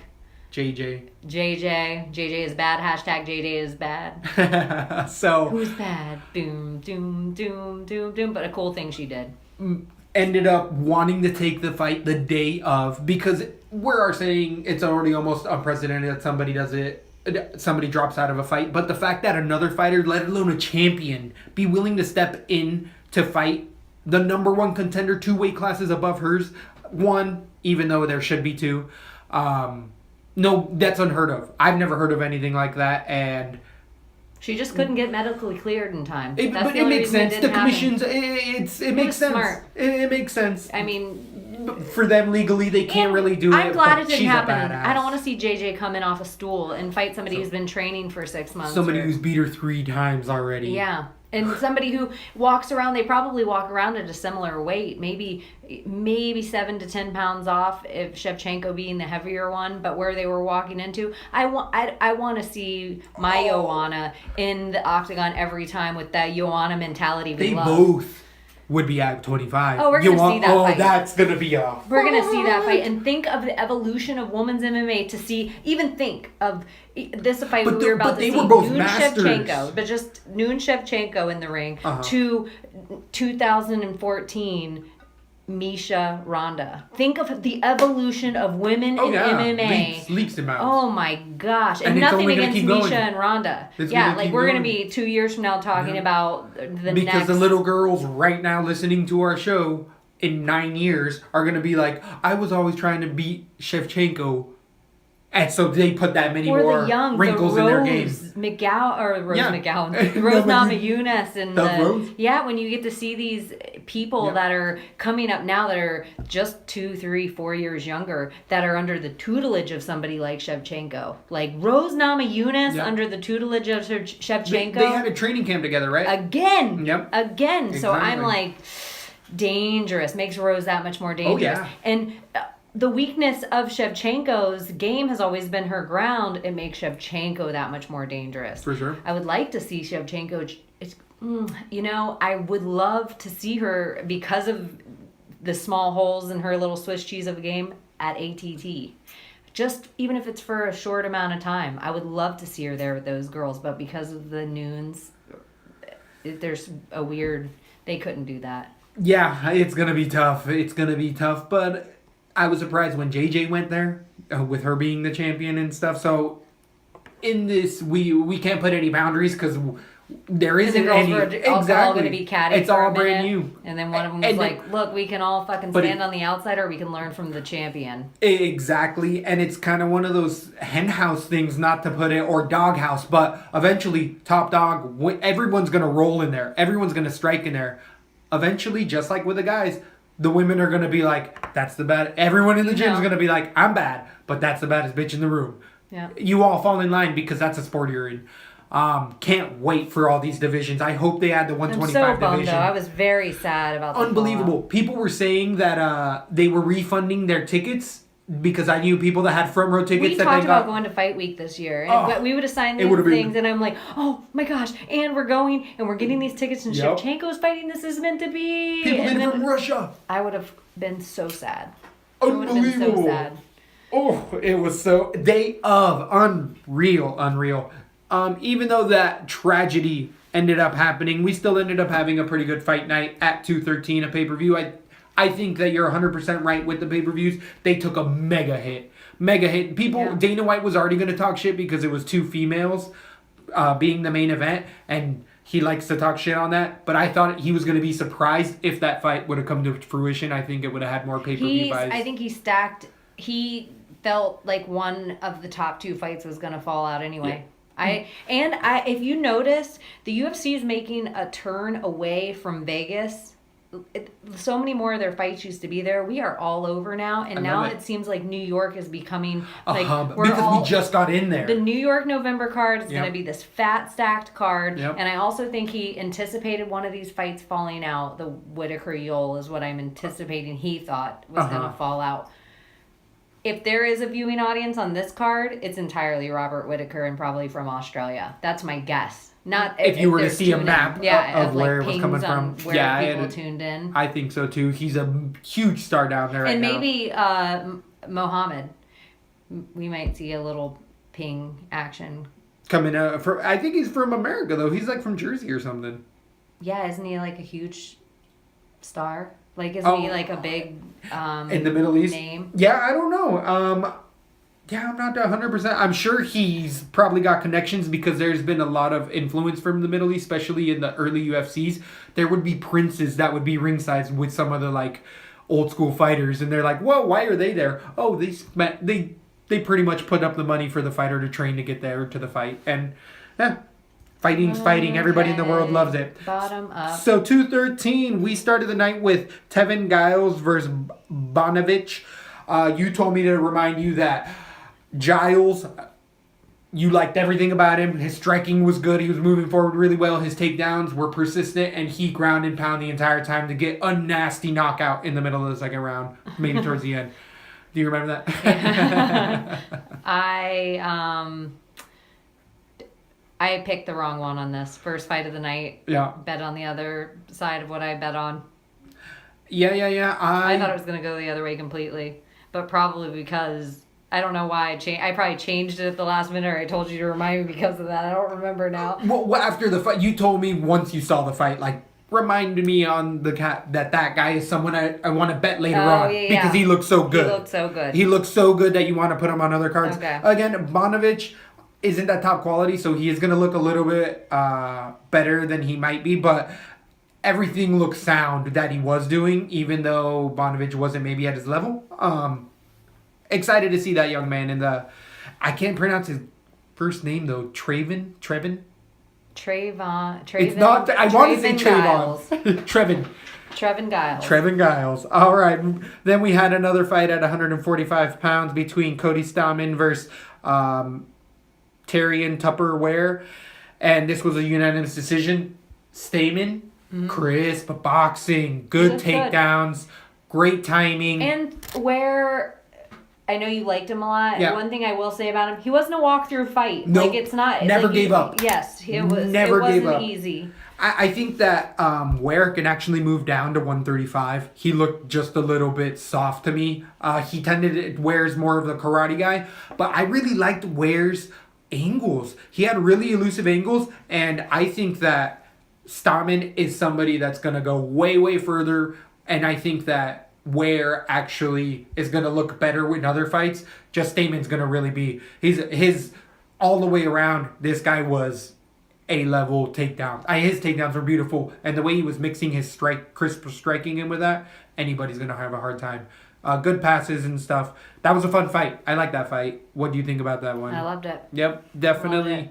JJ. JJ is bad. Hashtag JJ is bad. So who's bad? Doom, doom, doom, doom, doom. But a cool thing she did. Ended up wanting to take the fight the day of, because we're saying it's already almost unprecedented that somebody drops out of a fight. But the fact that another fighter, let alone a champion, be willing to step in to fight the number one contender 2 weight classes above hers, one, even though there should be 2, no, that's unheard of. I've never heard of anything like that, and she just couldn't get medically cleared in time. But it makes sense. The commissions, it makes sense. Smart. It makes sense. I mean, for them legally, they can't really do it. I'm glad it didn't happen. I don't want to see JJ come in off a stool and fight somebody who's been training for 6 months. Somebody who's beat her 3 times already. Yeah. And somebody who walks around, they probably walk around at a similar weight, maybe 7 to 10 pounds off, if Shevchenko being the heavier one, but where they were walking into, I want to see my Joanna in the octagon every time with that Joanna mentality. They both would be at 25. Oh, we're going to see that fight. Oh, that's going to be off. We're going to see that fight. And think of the evolution of women's MMA to see, even think of this fight we were about to see. They were both Noon masters. Shevchenko, but just Noon Shevchenko in the ring to 2014 Misha Ronda. Think of the evolution of women in MMA. Leaps and bounds. Oh my gosh. And nothing against Misha and Ronda. We're going to be 2 years from now talking about because the little girls right now listening to our show in 9 years are going to be like, I was always trying to beat Shevchenko. And so they put that many more wrinkles in their game. Rose Namajunas and when you get to see these people that are coming up now that are just 2, 3, 4 years younger that are under the tutelage of somebody like Shevchenko. Like Rose Namajunas under the tutelage of Shevchenko. They had a training camp together, right? Again. Exactly. So I'm like, dangerous. Makes Rose that much more dangerous. Oh, yeah. And the weakness of Shevchenko's game has always been her ground. It makes Shevchenko that much more dangerous. For sure. I would like to see Shevchenko, I would love to see her, because of the small holes in her little Swiss cheese of a game, at ATT. just even if it's for a short amount of time. I would love to see her there with those girls, but because of the noons, there's a weird, they couldn't do that. Yeah, it's going to be tough. It's going to be tough, but I was surprised when JJ went there with her being the champion and stuff. So in this, we can't put any boundaries because there isn't any. It's all going to be catty. It's all brand new. And then one of them was like, look, we can all fucking stand on the outside or we can learn from the champion. Exactly. And it's kind of one of those hen house things, not to put it, or dog house, but eventually top dog, everyone's going to roll in there. Everyone's going to strike in there. Eventually, just like with the guys, the women are going to be like, that's the bad. Everyone in the gym is going to be like, I'm bad, but that's the baddest bitch in the room. Yeah. You all fall in line because that's a sport you're in. Can't wait for all these divisions. I hope they add the 125 I'm so bummed, division. though. I was very sad about the Unbelievable. fallout. People were saying that they were refunding their tickets because I knew people that had front row tickets We that talked they got. about going to Fight Week this year. And we would have signed these things, and I'm like, oh my gosh, and we're going, and we're getting these tickets, and Shevchenko's fighting. This is meant to be. People and in from Russia. I would have been so sad. Unbelievable. I would have been so sad. Oh, it was so day of unreal. Even though that tragedy ended up happening, we still ended up having a pretty good fight night at 213, a pay-per-view. I think that you're 100% right with the pay-per-views. They took a mega hit. Dana White was already going to talk shit because it was two females being the main event, and he likes to talk shit on that. But I thought he was going to be surprised if that fight would have come to fruition. I think it would have had more pay-per-view buys. I think he felt like one of the top two fights was going to fall out anyway. Yeah. If you notice, the UFC is making a turn away from Vegas. So many more of their fights used to be there. We are all over now, and now it seems like New York is becoming a hub because we just got in there. The New York November card is going to be this fat stacked card, and I also think he anticipated one of these fights falling out. The Whitaker-Yole is what I'm anticipating. He thought was going to fall out. If there is a viewing audience on this card, it's entirely Robert Whitaker and probably from Australia. That's my guess. Not if you were to see a map of where it was coming from. Where people tuned in. I think so too. He's a huge star down there right now. And maybe Mohammed. We might see a little ping action. Coming out. I think he's from America though. He's like from Jersey or something. Yeah, isn't he like a huge star? Like, isn't he like a big in the Middle East name? Yeah, I don't know. I'm not 100%. I'm sure he's probably got connections because there's been a lot of influence from the Middle East, especially in the early UFCs. There would be princes that would be ringside with some of the like old school fighters, and they're like, "Whoa, why are they there?" Oh, they pretty much put up the money for the fighter to train to get there to the fight, and fighting's fighting. Everybody in the world loves it. Bottom up. So 213, we started the night with Tevin Giles versus Bonovich. You told me to remind you that Giles, you liked everything about him. His striking was good. He was moving forward really well. His takedowns were persistent, and he ground and pound the entire time to get a nasty knockout in the middle of the second round, maybe towards the end. Do you remember that? I picked the wrong one on this. First fight of the night. Yeah. Bet on the other side of what I bet on. Yeah. I thought it was going to go the other way completely. But probably because, I don't know why I probably changed it at the last minute, or I told you to remind me because of that. I don't remember now. Well, after the fight, you told me once you saw the fight, like, reminded me on the that guy is someone I want to bet later on. Because he looked so good. He looked so good that you want to put him on other cards. Okay. Again, Bonovich isn't that top quality, so he is going to look a little bit better than he might be, but everything looks sound that he was doing, even though Bonovich wasn't maybe at his level. Excited to see that young man in the... I can't pronounce his first name, though. Trayvon? It's not... I want to say Giles. Trevin. Trevin Giles. All right. Then we had another fight at 145 pounds between Cody Stamann versus Tyrion Tupperware. And this was a unanimous decision. Stamann, crisp boxing, good takedowns, great timing. And where... I know you liked him a lot. Yeah. One thing I will say about him, he wasn't a walkthrough fight. Nope. Like, it's not... Never gave up. Yes, it wasn't gave up. easy. I think that Ware can actually move down to 135. He looked just a little bit soft to me. He Ware's more of the karate guy, but I really liked Ware's angles. He had really elusive angles, and I think that Stamen is somebody that's going to go way, way further, and I think that Ware actually is going to look better in other fights. Just Stamen's going to really be... His all the way around, this guy was A-level takedowns. His takedowns were beautiful, and the way he was mixing his crisp striking in with that, anybody's going to have a hard time. Good passes and stuff. That was a fun fight. I like that fight. What do you think about that one? I loved it. Yep, definitely.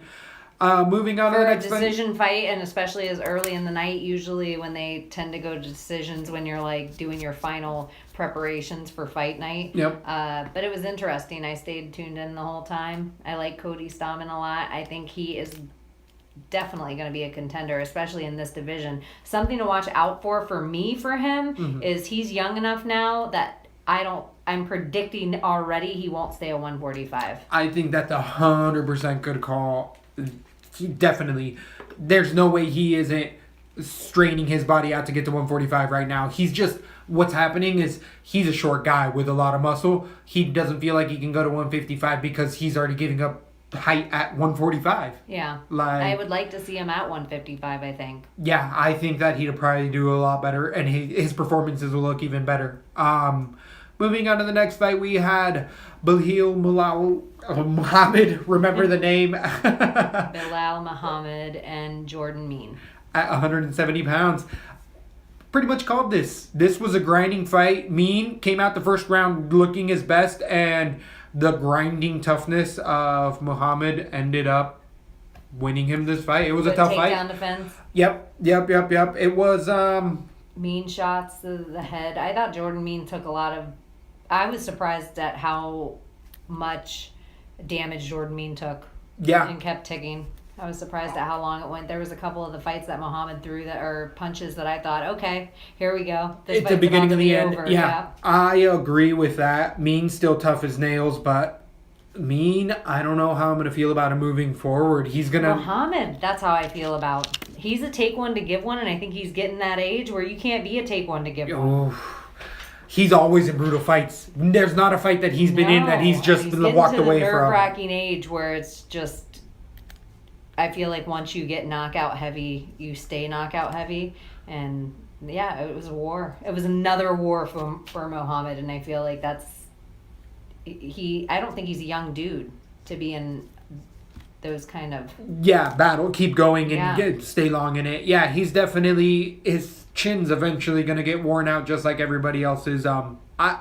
Moving on to For the a next decision fight, and especially as early in the night, usually when they tend to go to decisions when you're like doing your final preparations for fight night. Yep. But it was interesting. I stayed tuned in the whole time. I like Cody Stamen a lot. I think he is definitely going to be a contender, especially in this division. Something to watch out for me for him is he's young enough now that I'm predicting already he won't stay at 145. I think that's 100% good call. He definitely, there's no way he isn't straining his body out to get to 145 right now. He's just, what's happening is he's a short guy with a lot of muscle. He doesn't feel like he can go to 155 because he's already giving up height at 145. Yeah. I would like to see him at 155, I think. Yeah, I think that he'd probably do a lot better, and his performances will look even better. Moving on to the next fight, we had Bilal Muhammad, remember the name? Bilal Muhammad and Jordan Mean. At 170 pounds. Pretty much called this. This was a grinding fight. Mean came out the first round looking his best, and the grinding toughness of Muhammad ended up winning him this fight. It was a tough fight. Takedown defense. Yep. It was... Mean shots to the head. I thought Jordan Mean took a lot of... I was surprised at how much damage Jordan Mean took. Yeah. And kept ticking. I was surprised at how long it went. There was a couple of the fights that Muhammad threw that are punches that I thought, okay, here we go. It's the beginning of the end. Over. Yeah. I agree with that. Mean still tough as nails, but Mean, I don't know how I'm going to feel about him moving forward. He's going to... Muhammad, that's how I feel about. He's a take one to give one, and I think he's getting that age where you can't be a take one to give one. He's always in brutal fights. There's not a fight that he's been in that he's just walked away from. He's nerve-wracking age where it's just... I feel like once you get knockout heavy, you stay knockout heavy. And, yeah, it was a war. It was another war for Muhammad, and I feel like that's... I don't think he's a young dude to be in those kind of... Yeah, battle. Keep going and stay long in it. Yeah, he's definitely... His chin's eventually going to get worn out just like everybody else's. I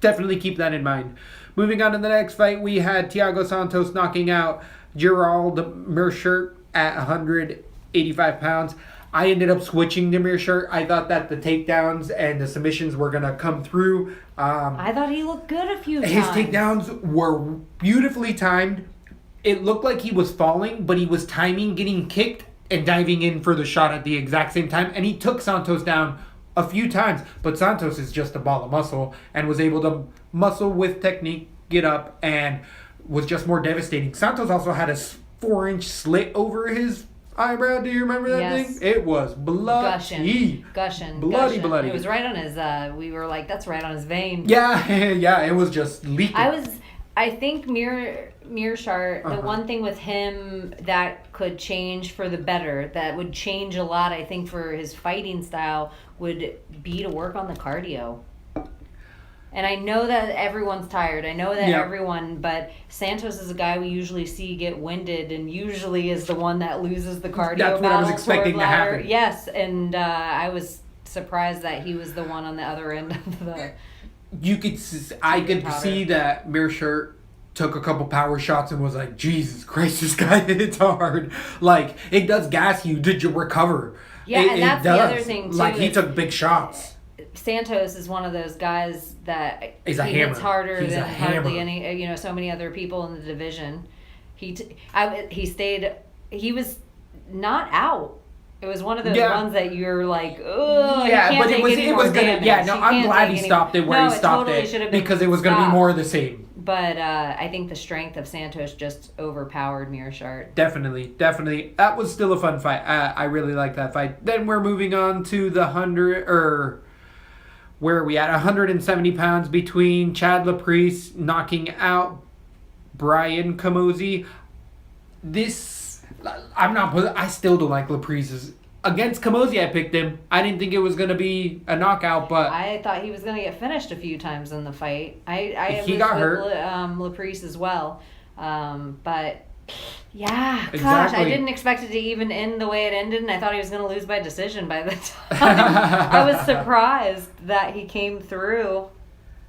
definitely keep that in mind. Moving on to the next fight, we had Thiago Santos knocking out Gerald Meerschaert at 185 pounds. I ended up switching to Meerschaert. I thought that the takedowns and the submissions were going to come through. I thought he looked good a few times. His takedowns were beautifully timed. It looked like he was falling, but he was timing getting kicked and diving in for the shot at the exact same time. And he took Santos down a few times. But Santos is just a ball of muscle and was able to muscle with technique, get up, and was just more devastating. Santos also had a 4-inch slit over his eyebrow. Do you remember that thing? It was bloody. Gushing. Bloody. It was right on his, we were like, that's right on his vein. Yeah, it was just leaking. I think Meerschaert, the one thing with him that could change for the better, that would change a lot, I think, for his fighting style, would be to work on the cardio. And I know that everyone's tired. I know that but Santos is a guy we usually see get winded and usually is the one that loses the cardio. That's what I was expecting to happen. Yes, and I was surprised that he was the one on the other end of the... I could see that Meerschaert took a couple power shots and was like, Jesus Christ, this guy hits hard. Like, it does gas you. Did you recover? Yeah, and that's the other thing, too. Like, he took big shots. Santos is one of those guys that he's a hammer. Hits harder than hardly any, so many other people in the division. He was not out. It was one of those ones that you're like, oh, yeah, but it was gonna. Yeah, no, I'm glad he stopped it where he stopped it because it was gonna be more of the same. But I think the strength of Santos just overpowered Mearshart. Definitely. That was still a fun fight. I really like that fight. Then we're moving on to the 100, or where are we at? 170 pounds between Chad Laprice knocking out Brian Camozzi. I still don't like Laprice's. Against Camozzi, I picked him. I didn't think it was going to be a knockout, but I thought he was going to get finished a few times in the fight. He got hurt. Laprice as well. But yeah, gosh, Exactly. I didn't expect it to even end the way it ended, and I thought he was going to lose by decision by the time. I was surprised that he came through,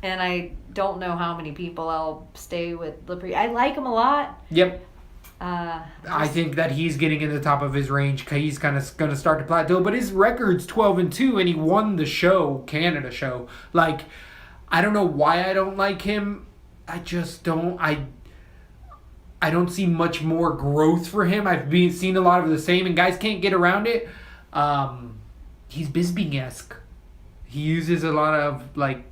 and I don't know how many people I'll stay with Laprice. I like him a lot. Yep. I think that he's getting in the top of his range. He's kind of going to start to plateau, but his record's 12-2, and he won the Canada show. Like, I don't know why I don't like him. I just don't. I don't see much more growth for him. I've seen a lot of the same, and guys can't get around it. He's Bisping-esque. He uses a lot of like.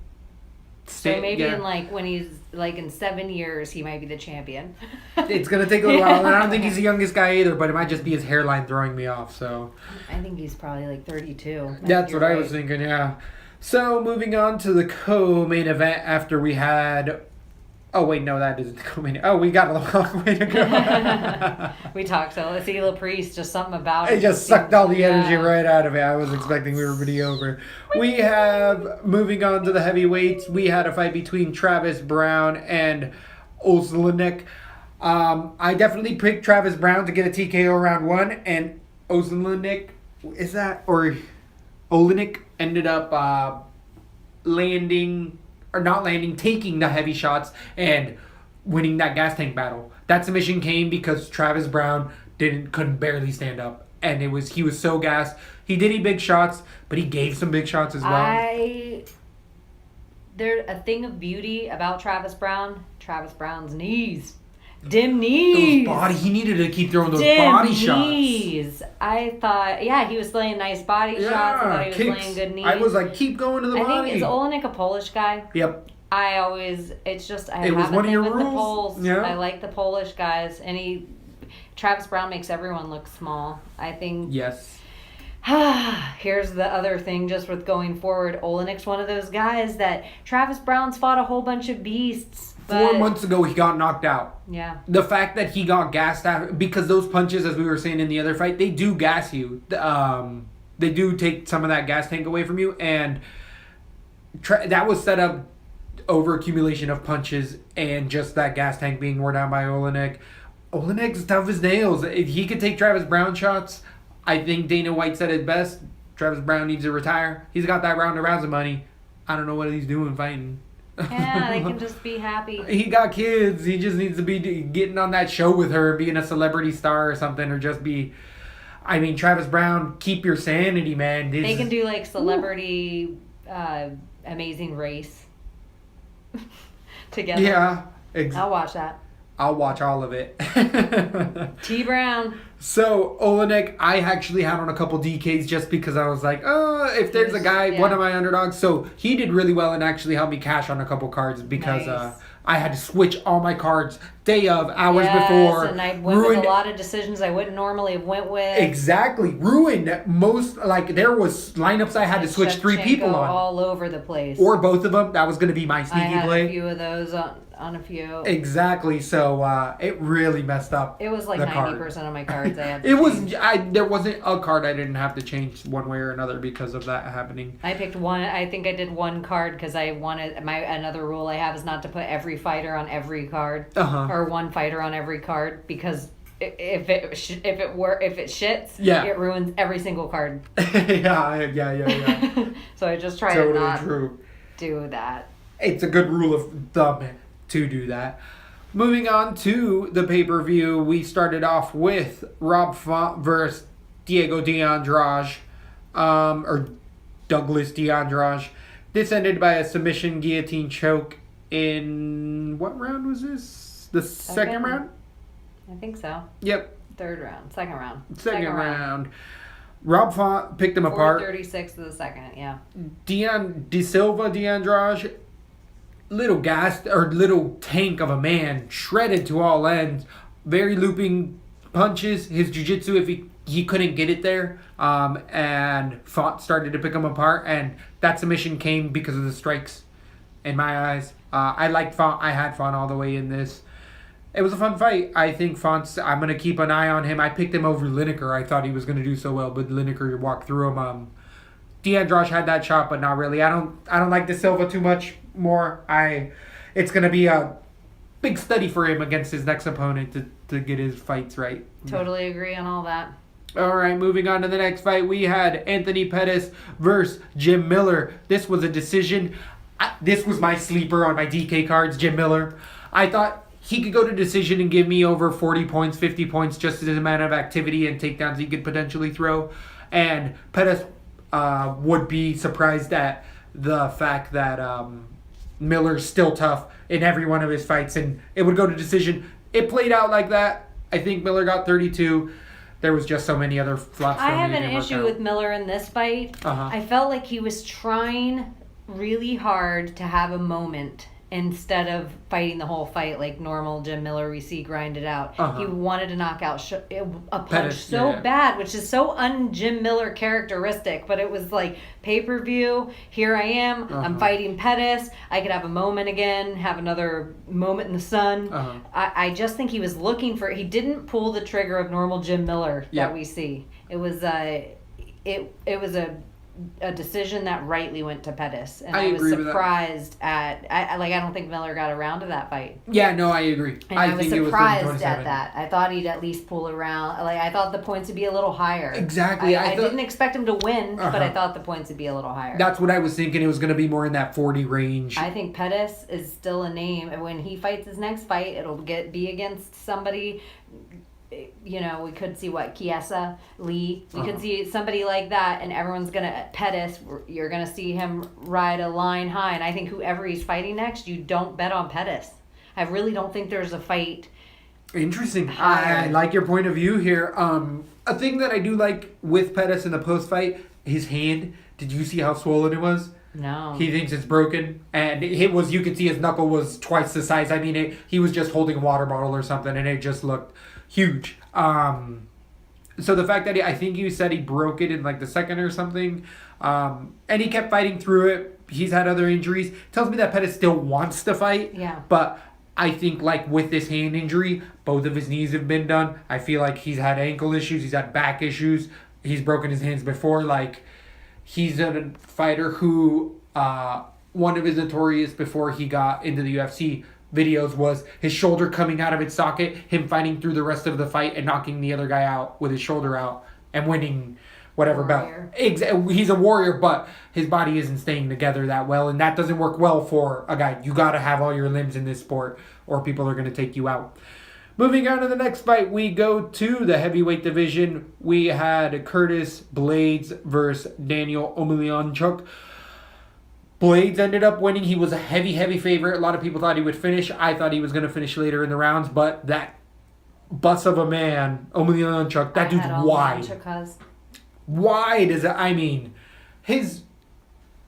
So maybe in when he's in 7 years, he might be the champion. It's gonna take a little while, and I don't think he's the youngest guy either. But it might just be his hairline throwing me off. So I think he's probably 32. That's what I was thinking. Yeah. So moving on to the co-main event after we had. Oh wait, no, that isn't the co-main. Oh, we got a long way to go. We talked so. Let's see, Laprice, just something about it. It just sucked all the energy right out of it. I was expecting we were pretty over. We have, moving on to the heavyweights, we had a fight between Travis Brown and Oleinik. I definitely picked Travis Brown to get a TKO round 1, and Oleinik, Oleinik ended up taking the heavy shots and winning that gas tank battle. That submission came because Travis Brown couldn't barely stand up, and he was so gassed. He did eat big shots, but he gave some big shots as well. There's a thing of beauty about Travis Brown. Travis Brown's knees. Dim knees. He needed to keep throwing those body knees. shots. I thought, he was laying nice body shots. I thought he was laying good knees. I was like, keep going to the body. I think, is Oleinik a Polish guy? Yep. I have a thing with the Poles. Yeah. I like the Polish guys. And Travis Brown makes everyone look small. I think. Yes. Here's the other thing just with going forward. Oleinik's one of those guys that Travis Brown's fought a whole bunch of beasts. 4 months ago, he got knocked out. Yeah. The fact that he got gassed out, because those punches, as we were saying in the other fight, they do gas you. They do take some of that gas tank away from you, and that was set up over accumulation of punches and just that gas tank being worn down by Oleinik. Oleinik's tough as nails. If he could take Travis Brown shots, I think Dana White said it best. Travis Brown needs to retire. He's got that round of rounds of money. I don't know what he's doing fighting. Yeah, they can just be happy. He got kids. He just needs to be getting on that show with her, being a celebrity star or something, or just be... I mean, Travis Brown, keep your sanity, man. They can do celebrity Amazing Race together. Yeah. I'll watch that. I'll watch all of it. T. Brown. So, Oleinik, I actually had on a couple DKs just because I was like, if there's a guy, one of my underdogs. So, he did really well and actually helped me cash on a couple cards because I had to switch all my cards day of, hours before. And I went with a lot of decisions I wouldn't normally have went with. Exactly. Ruined most, there was lineups I had to switch 3 people on. All over the place. Or both of them. That was going to be my sneaky play. I had a few of those on a few. Exactly. So it really messed up. It was 90% of my cards I had to change. There wasn't a card I didn't have to change one way or another because of that happening. I picked one. I think I did one card because I wanted another rule I have is not to put every fighter on every card or one fighter on every card because if it shits, it ruins every single card. Yeah. So I just try to not do that. It's a good rule of thumb to do that. Moving on to the pay-per-view, we started off with Rob Font versus Diego D'Andrade, or Douglas D'Andrade. This ended by a submission guillotine choke in... What round was this? The second round? I think so. Yep. Second round. Second round. Rob Font picked him apart. 4:36 to the second, yeah. De Silva D'Andrade little gas or little tank of a man, shredded to all ends, very looping punches. His jiu-jitsu, if he couldn't get it there, and Font started to pick him apart, and that submission came because of the strikes. In my eyes, I liked Font. I had Font all the way in this. It was a fun fight. I think Font's. I'm gonna keep an eye on him. I picked him over Lineker. I thought he was gonna do so well, but Lineker walked through him. D'Andrade had that shot, but not really. I don't like De Silva too much more. It's gonna be a big study for him against his next opponent to get his fights right. Totally agree on all that. All right, moving on to the next fight, we had Anthony Pettis versus Jim Miller. This was a decision. This was my sleeper on my DK cards, Jim Miller. I thought he could go to decision and give me over 40 points, 50 points, just as the amount of activity and takedowns he could potentially throw. And Pettis would be surprised at the fact that Miller's still tough in every one of his fights, and it would go to decision. It played out like that. I think Miller got 32. There was just so many other flops. I have an issue with Miller in this fight. I felt like he was trying really hard to have a moment instead of fighting the whole fight like normal Jim Miller we see grinded out. He wanted to knock out a punch Pettis, bad, which is so un-Jim Miller characteristic, but it was like pay-per-view, here I am, I'm fighting Pettis, I could have a moment again, have another moment in the sun. I just think he was looking for, he didn't pull the trigger of normal Jim Miller that we see. It was it was a decision that rightly went to Pettis, and I was surprised at. I don't think Miller got around to that fight. Yeah, no, I agree. And I was surprised at that. I thought he'd at least pull around. Like I thought the points would be a little higher. Exactly. I didn't expect him to win, but I thought the points would be a little higher. That's what I was thinking. It was going to be more in that 40 range. I think Pettis is still a name, and when he fights his next fight, it'll be against somebody. You know, we could see Chiesa, Lee. We could see somebody like that, and everyone's gonna Pettis. You're gonna see him ride a line high, and I think whoever he's fighting next, you don't bet on Pettis. I really don't think there's a fight. Interesting. I like your point of view here. A thing that I do like with Pettis in the post fight, his hand. Did you see how swollen it was? No. He thinks it's broken, and it was. You could see his knuckle was twice the size. I mean, he was just holding a water bottle or something, and it just looked huge. So the fact that I think you said he broke it in like the second or something, and he kept fighting through it. He's had other injuries. Tells me that Pettis still wants to fight. Yeah. But I think like with this hand injury, both of his knees have been done. I feel like he's had ankle issues. He's had back issues. He's broken his hands before. Like he's a fighter who one of his notorious before he got into the UFC videos was his shoulder coming out of its socket, him fighting through the rest of the fight and knocking the other guy out with his shoulder out and winning whatever warrior. belt. He's a warrior, but his body isn't staying together that well, and that doesn't work well for a guy. You got to have all your limbs in this sport or people are going to take you out. Moving on to the next fight, we go to the heavyweight division. We had Curtis Blades versus Daniel Omelianchuk. Blades ended up winning. He was a heavy favorite. A lot of people thought he would finish. I thought he was going to finish later in the rounds, but that bus of a man, Omelianchuk, that dude's wide. Wide as I mean, his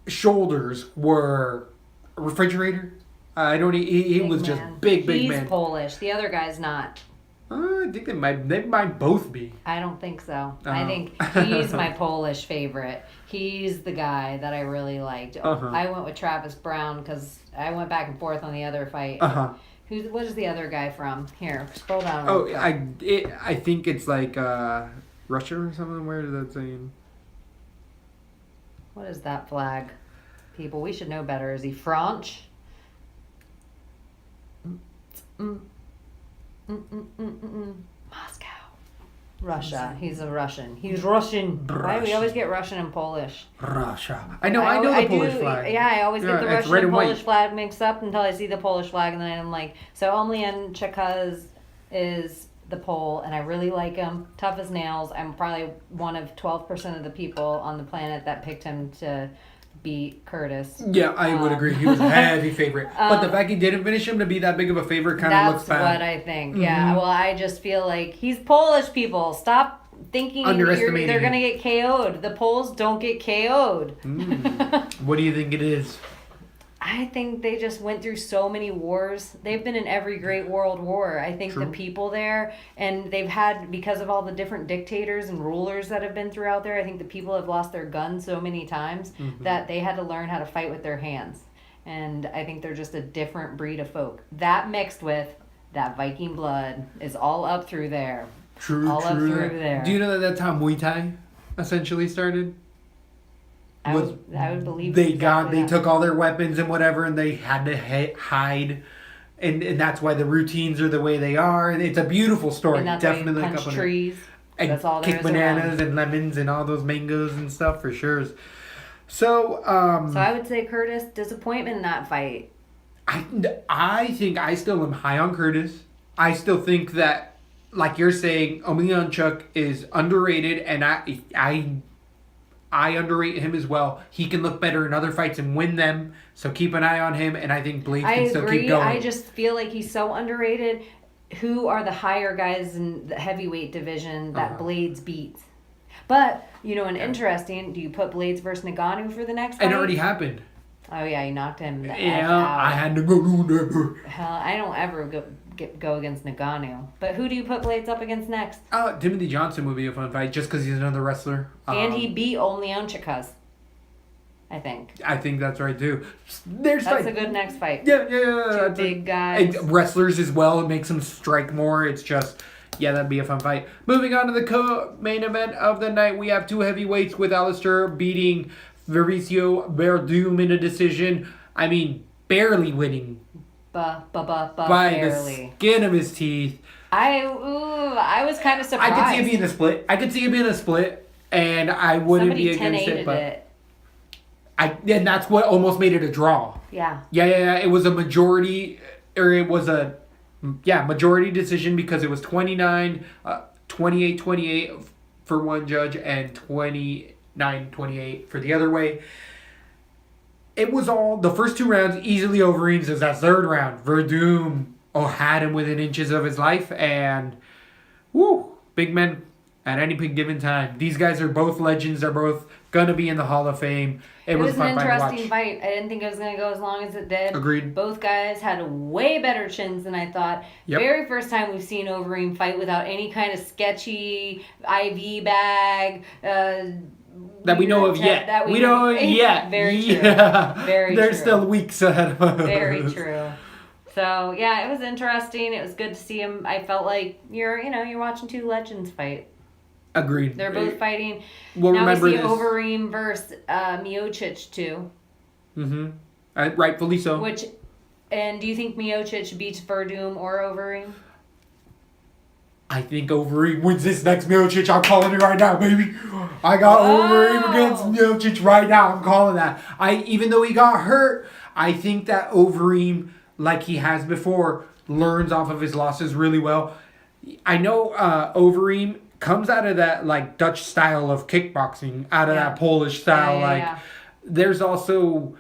shoulders were a refrigerator. I don't. He was man. just big man. He's Polish. The other guy's not. I think they might both be. I don't think so. I think he's my Polish favorite. He's the guy that I really liked. I went with Travis Brown because I went back and forth on the other fight. What is the other guy from? Here, scroll down. I think it's like Russia or something. Where is that saying? What is that flag? People, we should know better. Is he French? Moscow. Russia. He's a Russian. He's Russian. Why do we always get Russian and Polish? Russia. I know the Polish flag. Yeah, I always get the Russian and Polish flag mixed up until I see the Polish flag, and then I'm like, so Omelianchuk is the Pole, and I really like him. Tough as nails. I'm probably one of 12% of the people on the planet that picked him to beat Curtis. Yeah, I would agree. He was a heavy favorite. But the fact he didn't finish him to be that big of a favorite kind of looks bad. That's what I think. Yeah, well, I just feel like he's Polish, people. Stop thinking they're going to get KO'd. The Poles don't get KO'd. What do you think it is? I think they just went through so many wars. They've been in every great world war. I think True. the people there, and they've had, because of all the different dictators and rulers that have been throughout there, I think the people have lost their guns so many times that they had to learn how to fight with their hands. And I think they're just a different breed of folk. That mixed with that Viking blood is all up through there. True, All up through there. Do you know that that's how Muay Thai essentially started? I would believe they exactly that. took all their weapons and whatever, and they had to hide, and that's why the routines are the way they are. And it's a beautiful story. And that's Definitely why you punch trees. and That's all there kick is bananas around. and lemons and all those mangoes and stuff for sure. So, So I would say Curtis, disappointment in that fight. I think I still am high on Curtis. I still think that, like you're saying, Omelianchuk is underrated, and I underrate him as well. He can look better in other fights and win them. So keep an eye on him, and I think Blades I can still keep agree. going. I just feel like he's so underrated. Who are the higher guys in the heavyweight division that Blades beats? But, an interesting, do you put Blades versus Ngannou for the next fight? It already happened. Oh, yeah, he knocked him the F Yeah, out. I had to go do that. Hell, I don't ever go against Ngannou. But who do you put Blades up against next? Timothy Johnson would be a fun fight just because he's another wrestler. And he beat Omelianchuk, I think. I think that's right too. That's a good next fight. Yeah. Two big guys. And wrestlers as well. It makes them strike more. It's just, that'd be a fun fight. Moving on to the co-main event of the night, we have two heavyweights with Alistair beating Mauricio Verdum in a decision. I mean, barely winning. By The skin of his teeth. I was kind of surprised. I could see it being a split. And I wouldn't be against it. But and that's what almost made it a draw. Yeah. Yeah. It was a majority, or it was a majority decision because it was 28-28 for one judge and 29-28 for the other way. It was all, the first two rounds easily over Eames. It was that third round. Verdum had him within inches of his life, and big men at any given time. These guys are both legends. They're both going to be in the Hall of Fame. It was a fun an fight to watch. interesting fight. I didn't think it was going to go as long as it did. Agreed. Both guys had way better chins than I thought. Yep. Very first time we've seen Overeem fight without any kind of sketchy IV bag. That we know of yet. We know yet. Very true. Very There's true. still weeks ahead of us. Very true. So yeah, it was interesting. It was good to see him. I felt like you're watching two legends fight. Agreed. They're both fighting. Well, now remember we see this. Overeem versus Miocic too. Mm-hmm. Rightfully so. And do you think Miocic beats Verdum or Overeem? I think Overeem wins this next Miocic. I'm calling it right now, baby. I got Overeem against Miocic right now. I'm calling that. Even though he got hurt, I think that Overeem, like he has before, learns off of his losses really well. I know Overeem comes out of that like Dutch style of kickboxing, out of that Polish style. There's also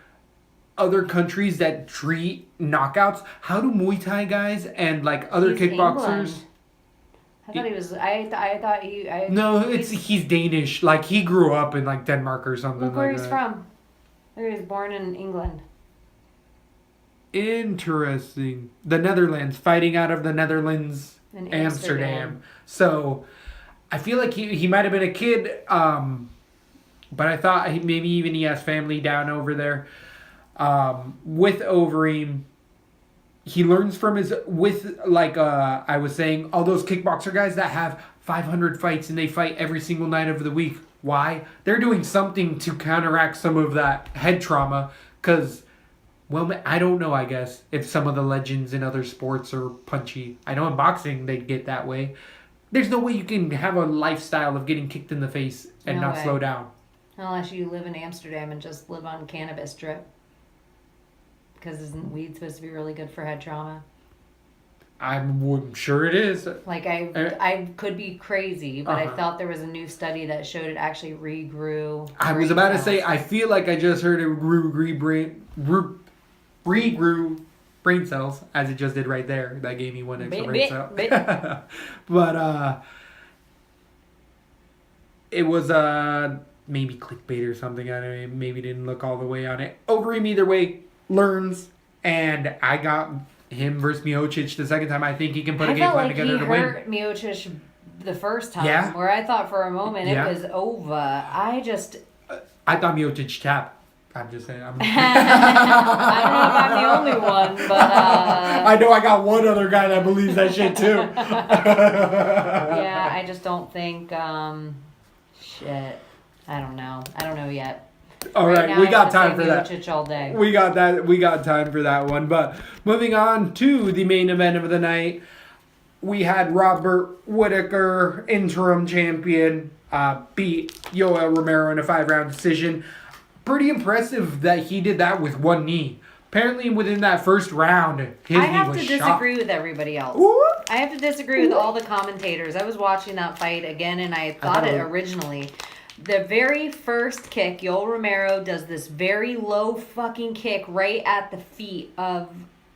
other countries that treat knockouts. How do Muay Thai guys and like other kickboxers? England. I thought he was. I thought he. He's Danish. Like he grew up in like Denmark or something. Look where like he's that. from. He was born in England. Interesting. The Netherlands, fighting out of the Netherlands, In Amsterdam. So I feel like he might have been a kid, but I thought maybe even he has family down over there. With Overeem, he learns from I was saying, all those kickboxer guys that have 500 fights and they fight every single night of the week. Why? They're doing something to counteract some of that head trauma, because, well, I don't know, I guess, if some of the legends in other sports are punchy. I know in boxing they get that way. There's no way you can have a lifestyle of getting kicked in the face and No not way. slow down. Unless you live in Amsterdam and just live on cannabis drip. Because isn't weed supposed to be really good for head trauma? I'm sure it is. Like I could be crazy, but I thought there was a new study that showed it actually regrew. I was about to say, I feel like I just heard it regrew brain cells, as it just did right there. That gave me one extra brain cell. But it was maybe clickbait or something. I don't know, maybe didn't look all the way on it. Overeem either way, learns, and I got him versus Miocic the second time. I think he can put a game plan together to win. I felt like he hurt Miocic the first time, Yeah. where I thought for a moment it was over. I thought Miocic tapped. I'm just saying. I don't know if I'm the only one, but I know I got one other guy that believes that shit too. Yeah, I just don't think. Shit, I don't know. I don't know yet. All right, now we I got wanna time say for that. Miocic all day. We got that. We got time for that one. But moving on to the main event of the night, we had Robert Whittaker, interim champion, beat Yoel Romero in a 5-round decision. Pretty impressive that he did that with one knee. Apparently, within that first round, his knee was I have to shot. disagree with everybody else. Ooh. I have to disagree with all the commentators. I was watching that fight again, and I thought it originally. The very first kick, Yoel Romero does this very low fucking kick right at the feet of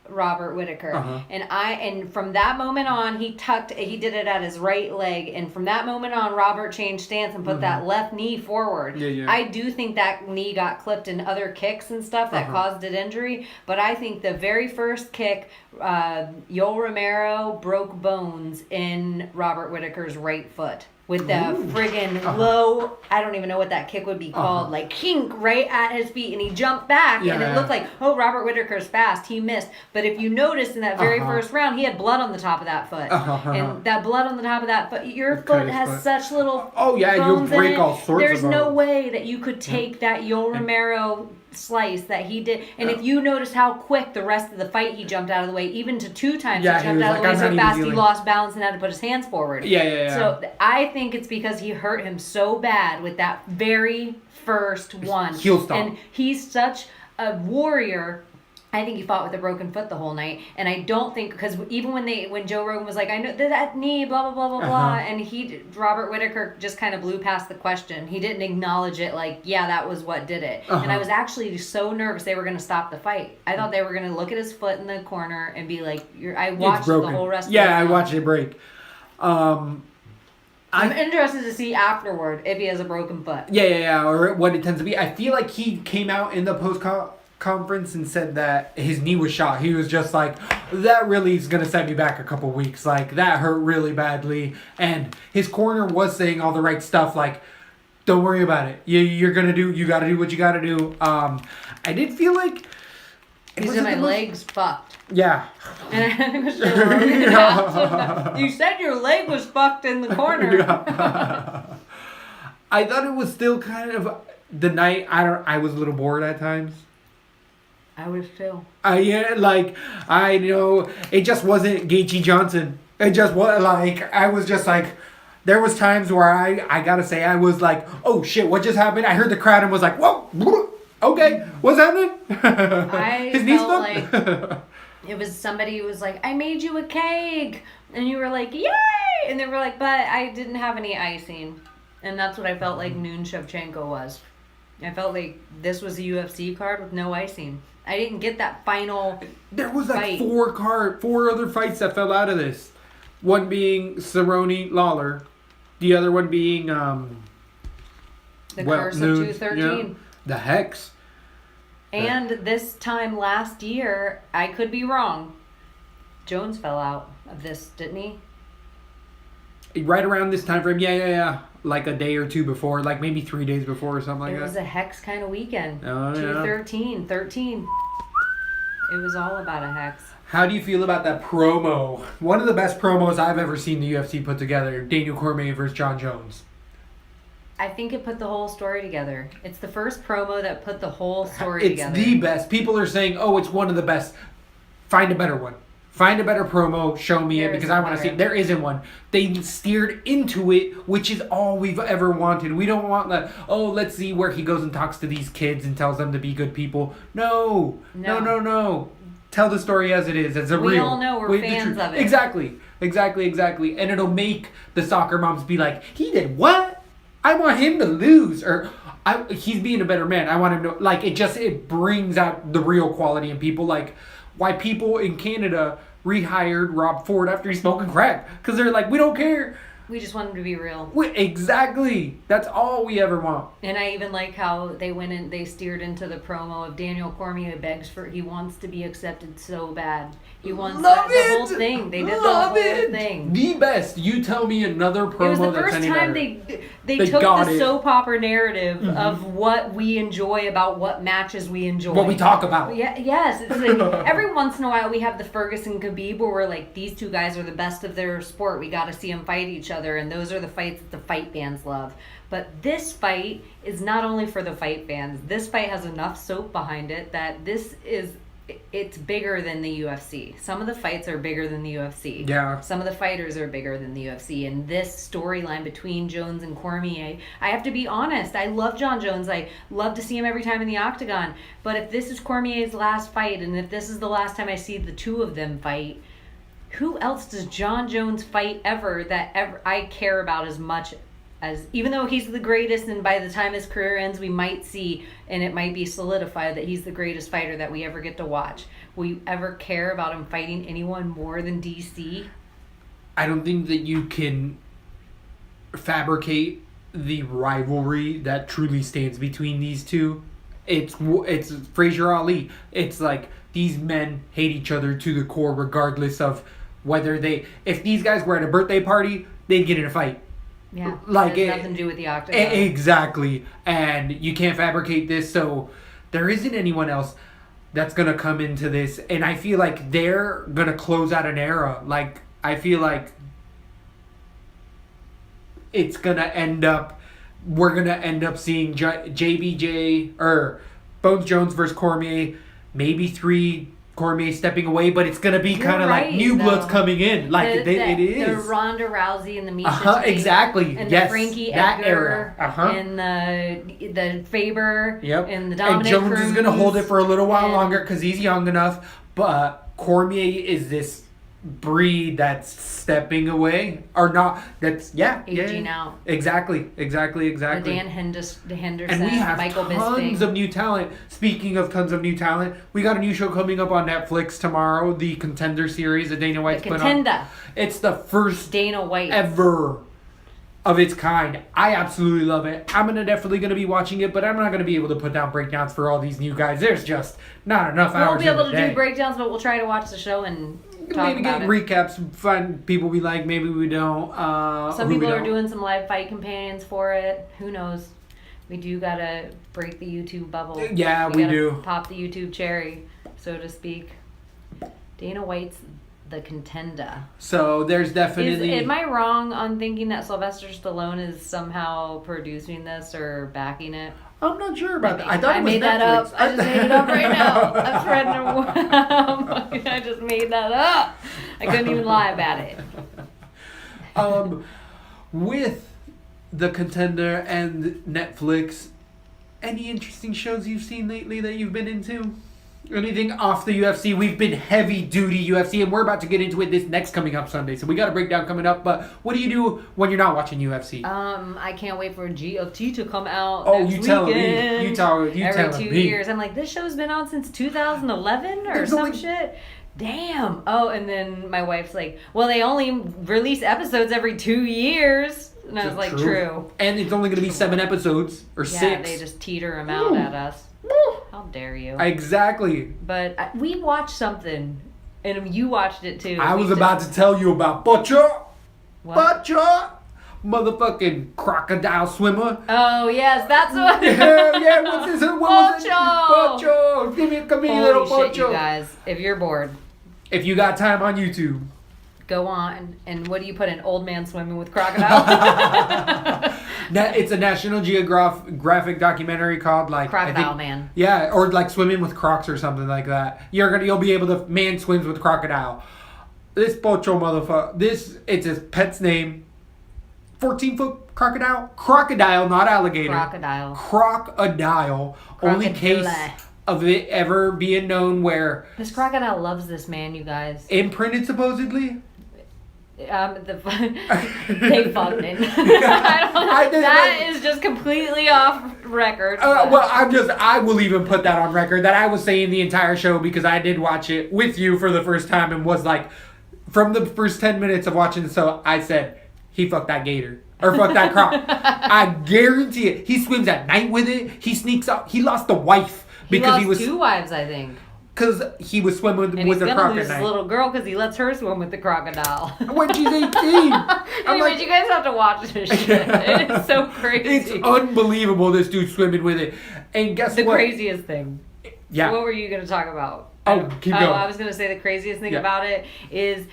Robert Whittaker. And from that moment on, he did it at his right leg, and from that moment on, Robert changed stance and put that left knee forward. I do think that knee got clipped in other kicks and stuff that caused an injury, but I think the very first kick, Yoel Romero broke bones in Robert Whittaker's right foot. With the friggin' low, I don't even know what that kick would be called, like kink right at his feet, and he jumped back, and it looked like, oh, Robert Whittaker's fast, he missed. But if you noticed in that very first round, he had blood on the top of that foot, and that blood on the top of that foot, your foot has such little you'll bones break in it. all sorts There's of no bones. way that you could take that Yoel Romero slice that he did, and if you notice how quick the rest of the fight he jumped out of the way, even to 2 times he jumped out of the way so fast he lost balance and had to put his hands forward. So I think it's because he hurt him so bad with that very first one. Heel stomp. And he's such a warrior. I think he fought with a broken foot the whole night, and I don't think, because even when Joe Rogan was like, I know that knee, blah blah blah blah blah, and Robert Whittaker just kind of blew past the question. He didn't acknowledge it, like, yeah, that was what did it. And I was actually so nervous they were going to stop the fight. I thought they were going to look at his foot in the corner and be like, I watched the whole rest of the I round. watched it break. I'm interested to see afterward if he has a broken foot. Or what it tends to be. I feel like he came out in the post-conference and said that his knee was shot. He was just like, that really is going to set me back a couple weeks. Like, that hurt really badly. And his corner was saying all the right stuff, like, don't worry about it. You got to do what you got to do. I did feel like... He said my leg's fucked. Yeah. And I was just like, you said your leg was fucked in the corner. I thought it was still kind of the night. I was a little bored at times. I was too. I know it just wasn't Gaethje Johnson. It just was like I was just like. There was times where I gotta say I was like, oh shit, what just happened? I heard the crowd and was like, whoa, okay, what's happening? I His knees felt fucked? like it was somebody who was like, I made you a cake, and you were like, yay, and they were like, but I didn't have any icing, and that's what I felt like Noon Shevchenko was. I felt like this was a UFC card with no icing. I didn't get that final. There was like fight. four other fights that fell out of this. One being Cerrone Lawler, the other one being The Curse of 213. The Hex. And this time last year, I could be wrong, Jones fell out of this, didn't he? Right around this time frame, yeah. Like a day or two before, like maybe 3 days before or something like that. It was a Hex kind of weekend. Oh, yeah. 213. It was all about a Hex. How do you feel about that promo? One of the best promos I've ever seen the UFC put together. Daniel Cormier versus John Jones. I think it put the whole story together. It's the first promo that put the whole story together. It's the best. People are saying, oh, it's one of the best. Find a better one. Find a better promo. Show me it because I want to see it. There isn't one. They steered into it, which is all we've ever wanted. We don't want the, let's see where he goes and talks to these kids and tells them to be good people. No. Tell the story as it is, as a real. We all know we're fans of it. Exactly. And it'll make the soccer moms be like, he did what? I want him to lose. Or he's being a better man. I want him to, like, it brings out the real quality in people. Like, why people in Canada rehired Rob Ford after he's smoking crack. Because they're like, we don't care. We just want him to be real. Exactly. That's all we ever want. And I even like how they steered into the promo of Daniel Cormier he wants to be accepted so bad. He wants the whole thing. They did the whole thing. The best. You tell me another promo it was the that's first any time better. they took the soap opera narrative of what we enjoy about what matches we enjoy. What we talk about. Yeah, yes. It's like every once in a while we have the Ferguson Khabib where we're like, these two guys are the best of their sport. We got to see them fight each other, and those are the fights that the fight fans love. But this fight is not only for the fight fans. This fight has enough soap behind it that it's bigger than the UFC. Some of the fights are bigger than the UFC. Yeah. Some of the fighters are bigger than the UFC. And this storyline between Jones and Cormier, I have to be honest, I love John Jones. I love to see him every time in the octagon. But if this is Cormier's last fight, and if this is the last time I see the two of them fight, who else does John Jones fight ever I care about as much as, even though he's the greatest, and by the time his career ends, we might see, and it might be solidified that he's the greatest fighter that we ever get to watch. Will you ever care about him fighting anyone more than DC? I don't think that you can fabricate the rivalry that truly stands between these two. It's Frazier Ali. It's like these men hate each other to the core, regardless of whether if these guys were at a birthday party, they'd get in a fight. Yeah, like it has nothing to do with the octagon. Exactly, and you can't fabricate this, so there isn't anyone else that's gonna come into this, and I feel like they're gonna close out an era. Like, I feel like it's gonna end up, we're gonna end up seeing JBJ or Bones Jones versus Cormier, maybe 3. Cormier stepping away, but it's gonna be kind of like new bloods coming in. Like it is. The Ronda Rousey and the Misha Tate, exactly. and yes, the Frankie that Edgar, era. And the Faber. Yep. And the Dominic And Jones Cruz, is gonna hold it for a little while longer because he's young enough. But Cormier is this breed that's stepping away or not. That's aging out. Exactly. The Dan Henderson, And we have Michael tons of new talent. Speaking of tons of new talent, we got a new show coming up on Netflix tomorrow, the Contender series that Dana White's put on. It's the first Dana White ever of its kind. I absolutely love it. I'm definitely gonna be watching it, but I'm not gonna be able to put down breakdowns for all these new guys. There's just not enough hours. We won't be able to do breakdowns, but we'll try to watch the show and talk maybe about get it. recaps. Find people we like, maybe we don't. Some people are doing some live fight companions for it. Who knows? We do gotta break the YouTube bubble. Yeah, we do. Pop the YouTube cherry, so to speak. Dana White's the Contender. So there's definitely. Am I wrong on thinking that Sylvester Stallone is somehow producing this or backing it? I'm not sure about that. I thought I it was made that Netflix. up. I just made it up right now. I just made that up. I couldn't even lie about it. With the Contender and Netflix, any interesting shows you've seen lately that you've been into? Anything off the UFC? We've been heavy duty UFC, and we're about to get into it this next coming up Sunday. So we got a breakdown coming up. But what do you do when you're not watching UFC? I can't wait for GOT to come out. Oh, next you telling weekend. me? You telling Every me? 2 years. I'm like, this show's been out since 2011 or some shit. Damn. Oh, and then my wife's like, well, they only release episodes every 2 years. And I was like, true. And it's only going to be 7 episodes or 6. Yeah, they just teeter them out at us. How dare you? Exactly. But we watched something, and you watched it too. I was about to tell you about Butcher. What? Butcher. Motherfucking crocodile swimmer. Oh, yes, that's what. yeah, what's his name? What was it? Butcher. Come here, little Holy shit, Butcher. you guys. If you're bored, if you got time on YouTube, go on. And what do you put in? Old man swimming with crocodile? It's a National Geographic documentary called like Crocodile Man. Yeah, or like swimming with crocs or something like that. You'll be able to man swims with crocodile. This Pocho motherfucker. It's his pet's name. 14-foot crocodile, not alligator. Crocodile. Only case of it ever being known where this crocodile loves this man, you guys. Imprinted supposedly. They fucked it. That is just completely off record. I will even put that on record that I was saying the entire show because I did watch it with you for the first time and was like, from the first 10 minutes of watching the show, I said, he fucked that gator. Or fuck that croc. I guarantee it. He swims at night with it. He sneaks out. He lost a wife because he lost 2 wives, I think. Because he was swimming with And a he's croc gonna at lose night. his little girl because he lets her swim with the crocodile. When she's 18. Anyways, you guys have to watch this shit. It is so crazy. It's unbelievable this dude swimming with it. And guess the what? craziest thing. Yeah. So what were you going to talk about? Keep going. I was going to say the craziest thing about it is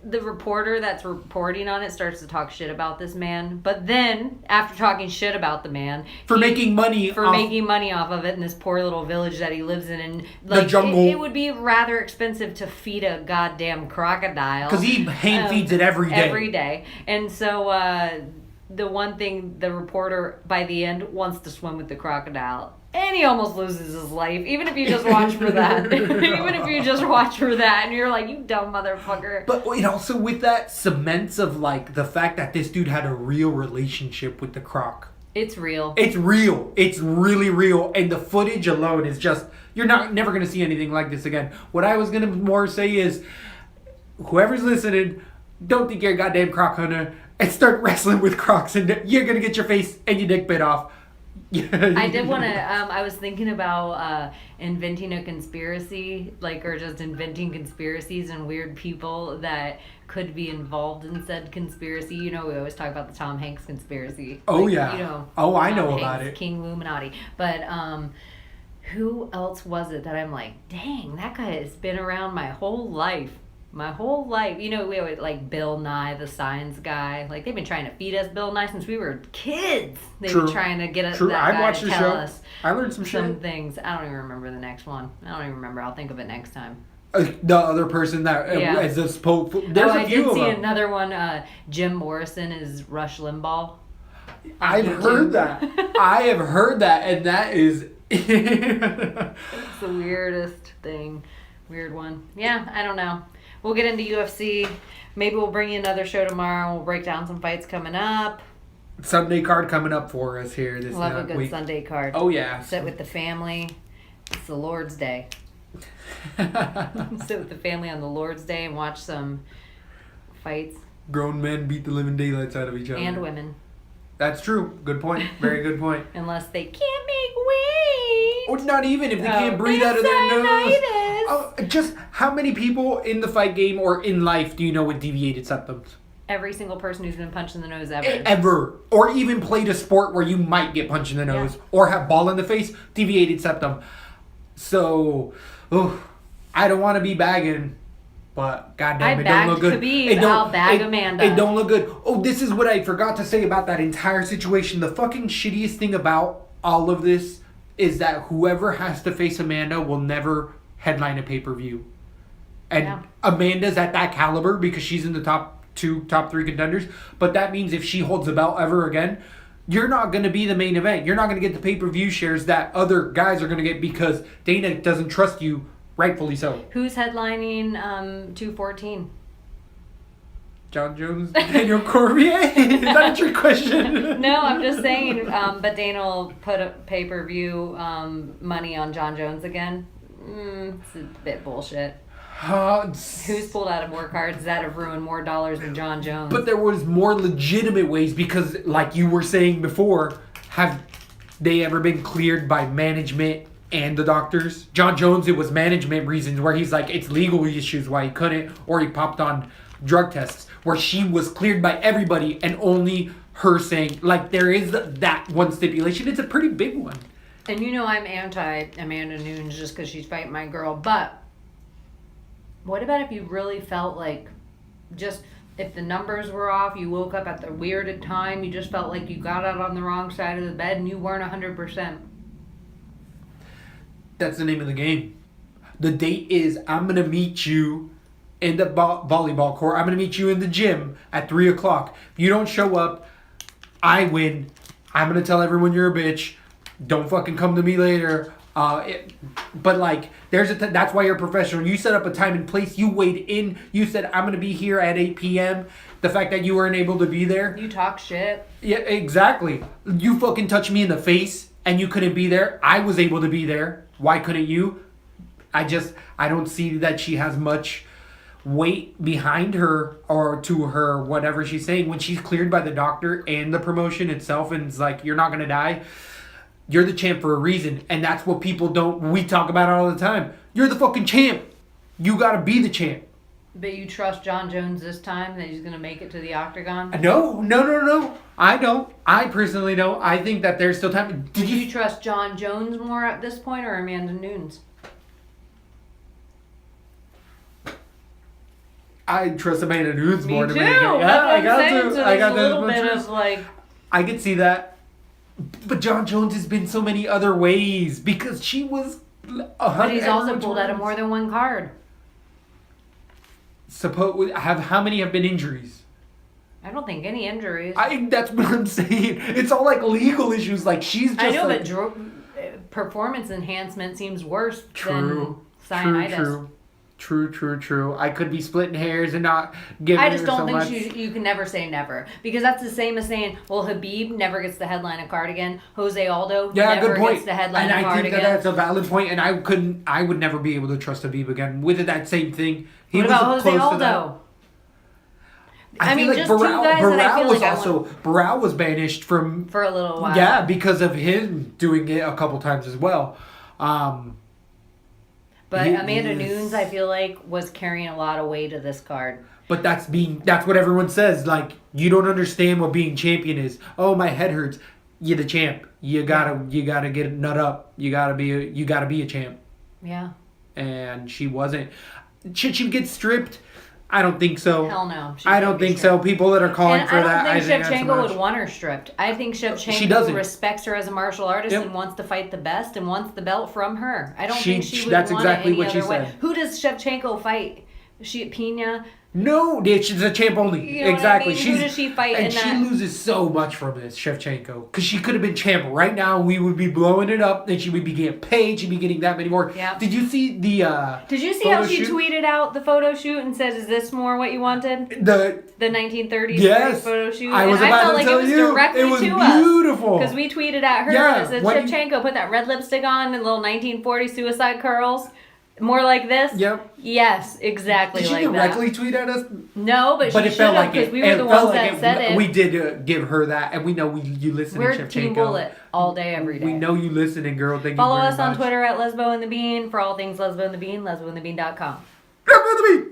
the reporter that's reporting on it starts to talk shit about this man. But then, after talking shit about the man... making money off of it in this poor little village that he lives in. And like, the jungle. It would be rather expensive to feed a goddamn crocodile. Because he hand feeds it every day. Every day. And so... the one thing, the reporter, by the end, wants to swim with the crocodile. And he almost loses his life. Even if you just watch for that. Even if you just watch for that. And you're like, you dumb motherfucker. But it also, with that, cements of, like, the fact that this dude had a real relationship with the croc. It's real. It's real. It's really real. And the footage alone is just... You're never going to see anything like this again. What I was going to more say is... Whoever's listening, don't think you're a goddamn croc hunter. And start wrestling with crocs. And you're going to get your face and your dick bit off. I did want to, I was thinking about inventing a conspiracy, like, or just inventing conspiracies and weird people that could be involved in said conspiracy. You know, we always talk about the Tom Hanks conspiracy. Oh, like, yeah. You know, oh, I Tom know Hanks, about it. King Illuminati. But who else was it that I'm like, dang, that guy has been around my whole life. My whole life. You know, we always like Bill Nye, the science guy. Like, they've been trying to feed us Bill Nye since we were kids. They've been trying to get us that guy to tell us I learned some things. I don't even remember the next one. I don't even remember. I'll think of it next time. The other person that as this Pope. There's a few of them. I did see another one. Jim Morrison is Rush Limbaugh. I've heard that. I have heard that, and that is... It's the weirdest thing. Weird one. Yeah, I don't know. We'll get into UFC. Maybe we'll bring you another show tomorrow. We'll break down some fights coming up. Sunday card coming up for us here this we'll have a good week. Sunday card. Oh, yeah. Sit with the family. It's the Lord's Day. Sit with the family on the Lord's Day and watch some fights. Grown men beat the living daylights out of each other. And women. That's true. Good point. Very good point. Unless they can't make weight. Or not even if they can't breathe out of their nose. Just how many people in the fight game or in life do you know with deviated septums? Every single person who's been punched in the nose ever. Ever. Or even played a sport where you might get punched in the nose. Or have ball in the face, deviated septum. So, I don't want to be bagging, but goddamn, it don't look good. I'll bag Amanda. It don't look good. Oh, this is what I forgot to say about that entire situation. The fucking shittiest thing about all of this is that whoever has to face Amanda will never headline a pay-per-view. And Amanda's at that caliber because she's in the top 3 contenders. But that means if she holds the belt ever again, you're not going to be the main event. You're not going to get the pay-per-view shares that other guys are going to get because Dana doesn't trust you, rightfully so. Who's headlining 214? John Jones, Daniel Cormier? Is that a trick question? No, I'm just saying, but Dana will put a pay-per-view money on John Jones again. It's a bit bullshit. Who's pulled out of more cards that have ruined more dollars than John Jones? But there was more legitimate ways because, like you were saying before, have they ever been cleared by management and the doctors? John Jones, it was management reasons where he's like, it's legal issues why he couldn't, or he popped on drug tests where she was cleared by everybody and only her saying, like, there is that one stipulation. It's a pretty big one. And you know I'm anti Amanda Nunes just because she's fighting my girl, but what about if you really felt like just if the numbers were off, you woke up at the weird time, you just felt like you got out on the wrong side of the bed and you weren't 100%? That's the name of the game. The date is I'm going to meet you in the volleyball court. I'm going to meet you in the gym at 3 o'clock. If you don't show up, I win. I'm going to tell everyone you're a bitch. Don't fucking come to me later. But like, that's why you're a professional. You set up a time and place. You weighed in. You said, I'm going to be here at 8 p.m. The fact that you weren't able to be there. You talk shit. Yeah, exactly. You fucking touched me in the face and you couldn't be there. I was able to be there. Why couldn't you? I don't see that she has much weight behind her or to her whatever she's saying when she's cleared by the doctor and the promotion itself, and it's like, you're not gonna die. You're the champ for a reason, and that's what people don't. We talk about it all the time. You're the fucking champ. You gotta be the champ. But you trust John Jones this time that he's going to make it to the octagon? No. I don't. I personally don't. I think that there's still time. Do you trust John Jones more at this point or Amanda Nunes? I trust Amanda Nunes more to too. make it. Yeah, That's I got what I'm saying. to. So I got there's a to. little bit of like. I could see that. But John Jones has been so many other ways because she was. But he's also pulled out of more than one card. How many have been injuries? I don't think any injuries. That's what I'm saying. It's all like legal issues. Like she's just. I know, like, but performance enhancement seems worse True. than cyanitis. True. I could be splitting hairs and not giving her I just don't so think much. you can never say never, because that's the same as saying, well, Habib never gets to headline a card again. Jose Aldo never good point. gets to headline And a card I think again. that's a valid point, and I would never be able to trust Habib again with that same thing. He What was about Jose close to Aldo? that. I mean, feel just two guys that I feel was like also Barao was banished from for a little while. Yeah, because of him doing it a couple times as well. But He- Amanda he's- Nunes, I feel like, was carrying a lot of weight of this card. But that's what everyone says. Like, you don't understand what being champion is. Oh, my head hurts. You're the champ. You gotta get a nut up. You gotta be a champ. Yeah. And she wasn't. Should she get stripped? I don't think so. Hell no. I don't think so. People that are calling And for that, I don't think that's Shevchenko much. would want her stripped. I think She Shevchenko doesn't. respects her as a martial artist Yep. and wants to fight the best and wants the belt from her. I don't She- think she would that's want exactly it any what she other way. said. Who does Shevchenko fight? She Pena? No, she's a champ only. You know what I Exactly. mean? Who does she fight and in she that? loses so much from this, Shevchenko. Because she could have been champ right now. We would be blowing it up. Then she would be getting paid. She'd be getting that many more. Yeah. Did you see the Did you see photo how she shoot? tweeted out the photo shoot and said, "Is this more what you wanted?" The 1930s Yes. photo shoot. I was and about I felt to like tell it was you, directly it was to us. beautiful. Because we tweeted at her Yeah, and it said, what do you- Shevchenko, put that red lipstick on and little 1940 suicide curls. More like this? Yep. Yes, exactly Did she like directly that. tweet at us? No, but But she it should felt have like because it. we were It the felt ones like that said it. We did give her that, and we know you listen We're to Shevchenko. Team Bullet all day, every day. We know you listening, girl. Thank Follow you very us on much. Twitter at Lesbo and the Bean for all things Lesbo and the Bean, lesboandthebean.com. Lesbo and the Bean.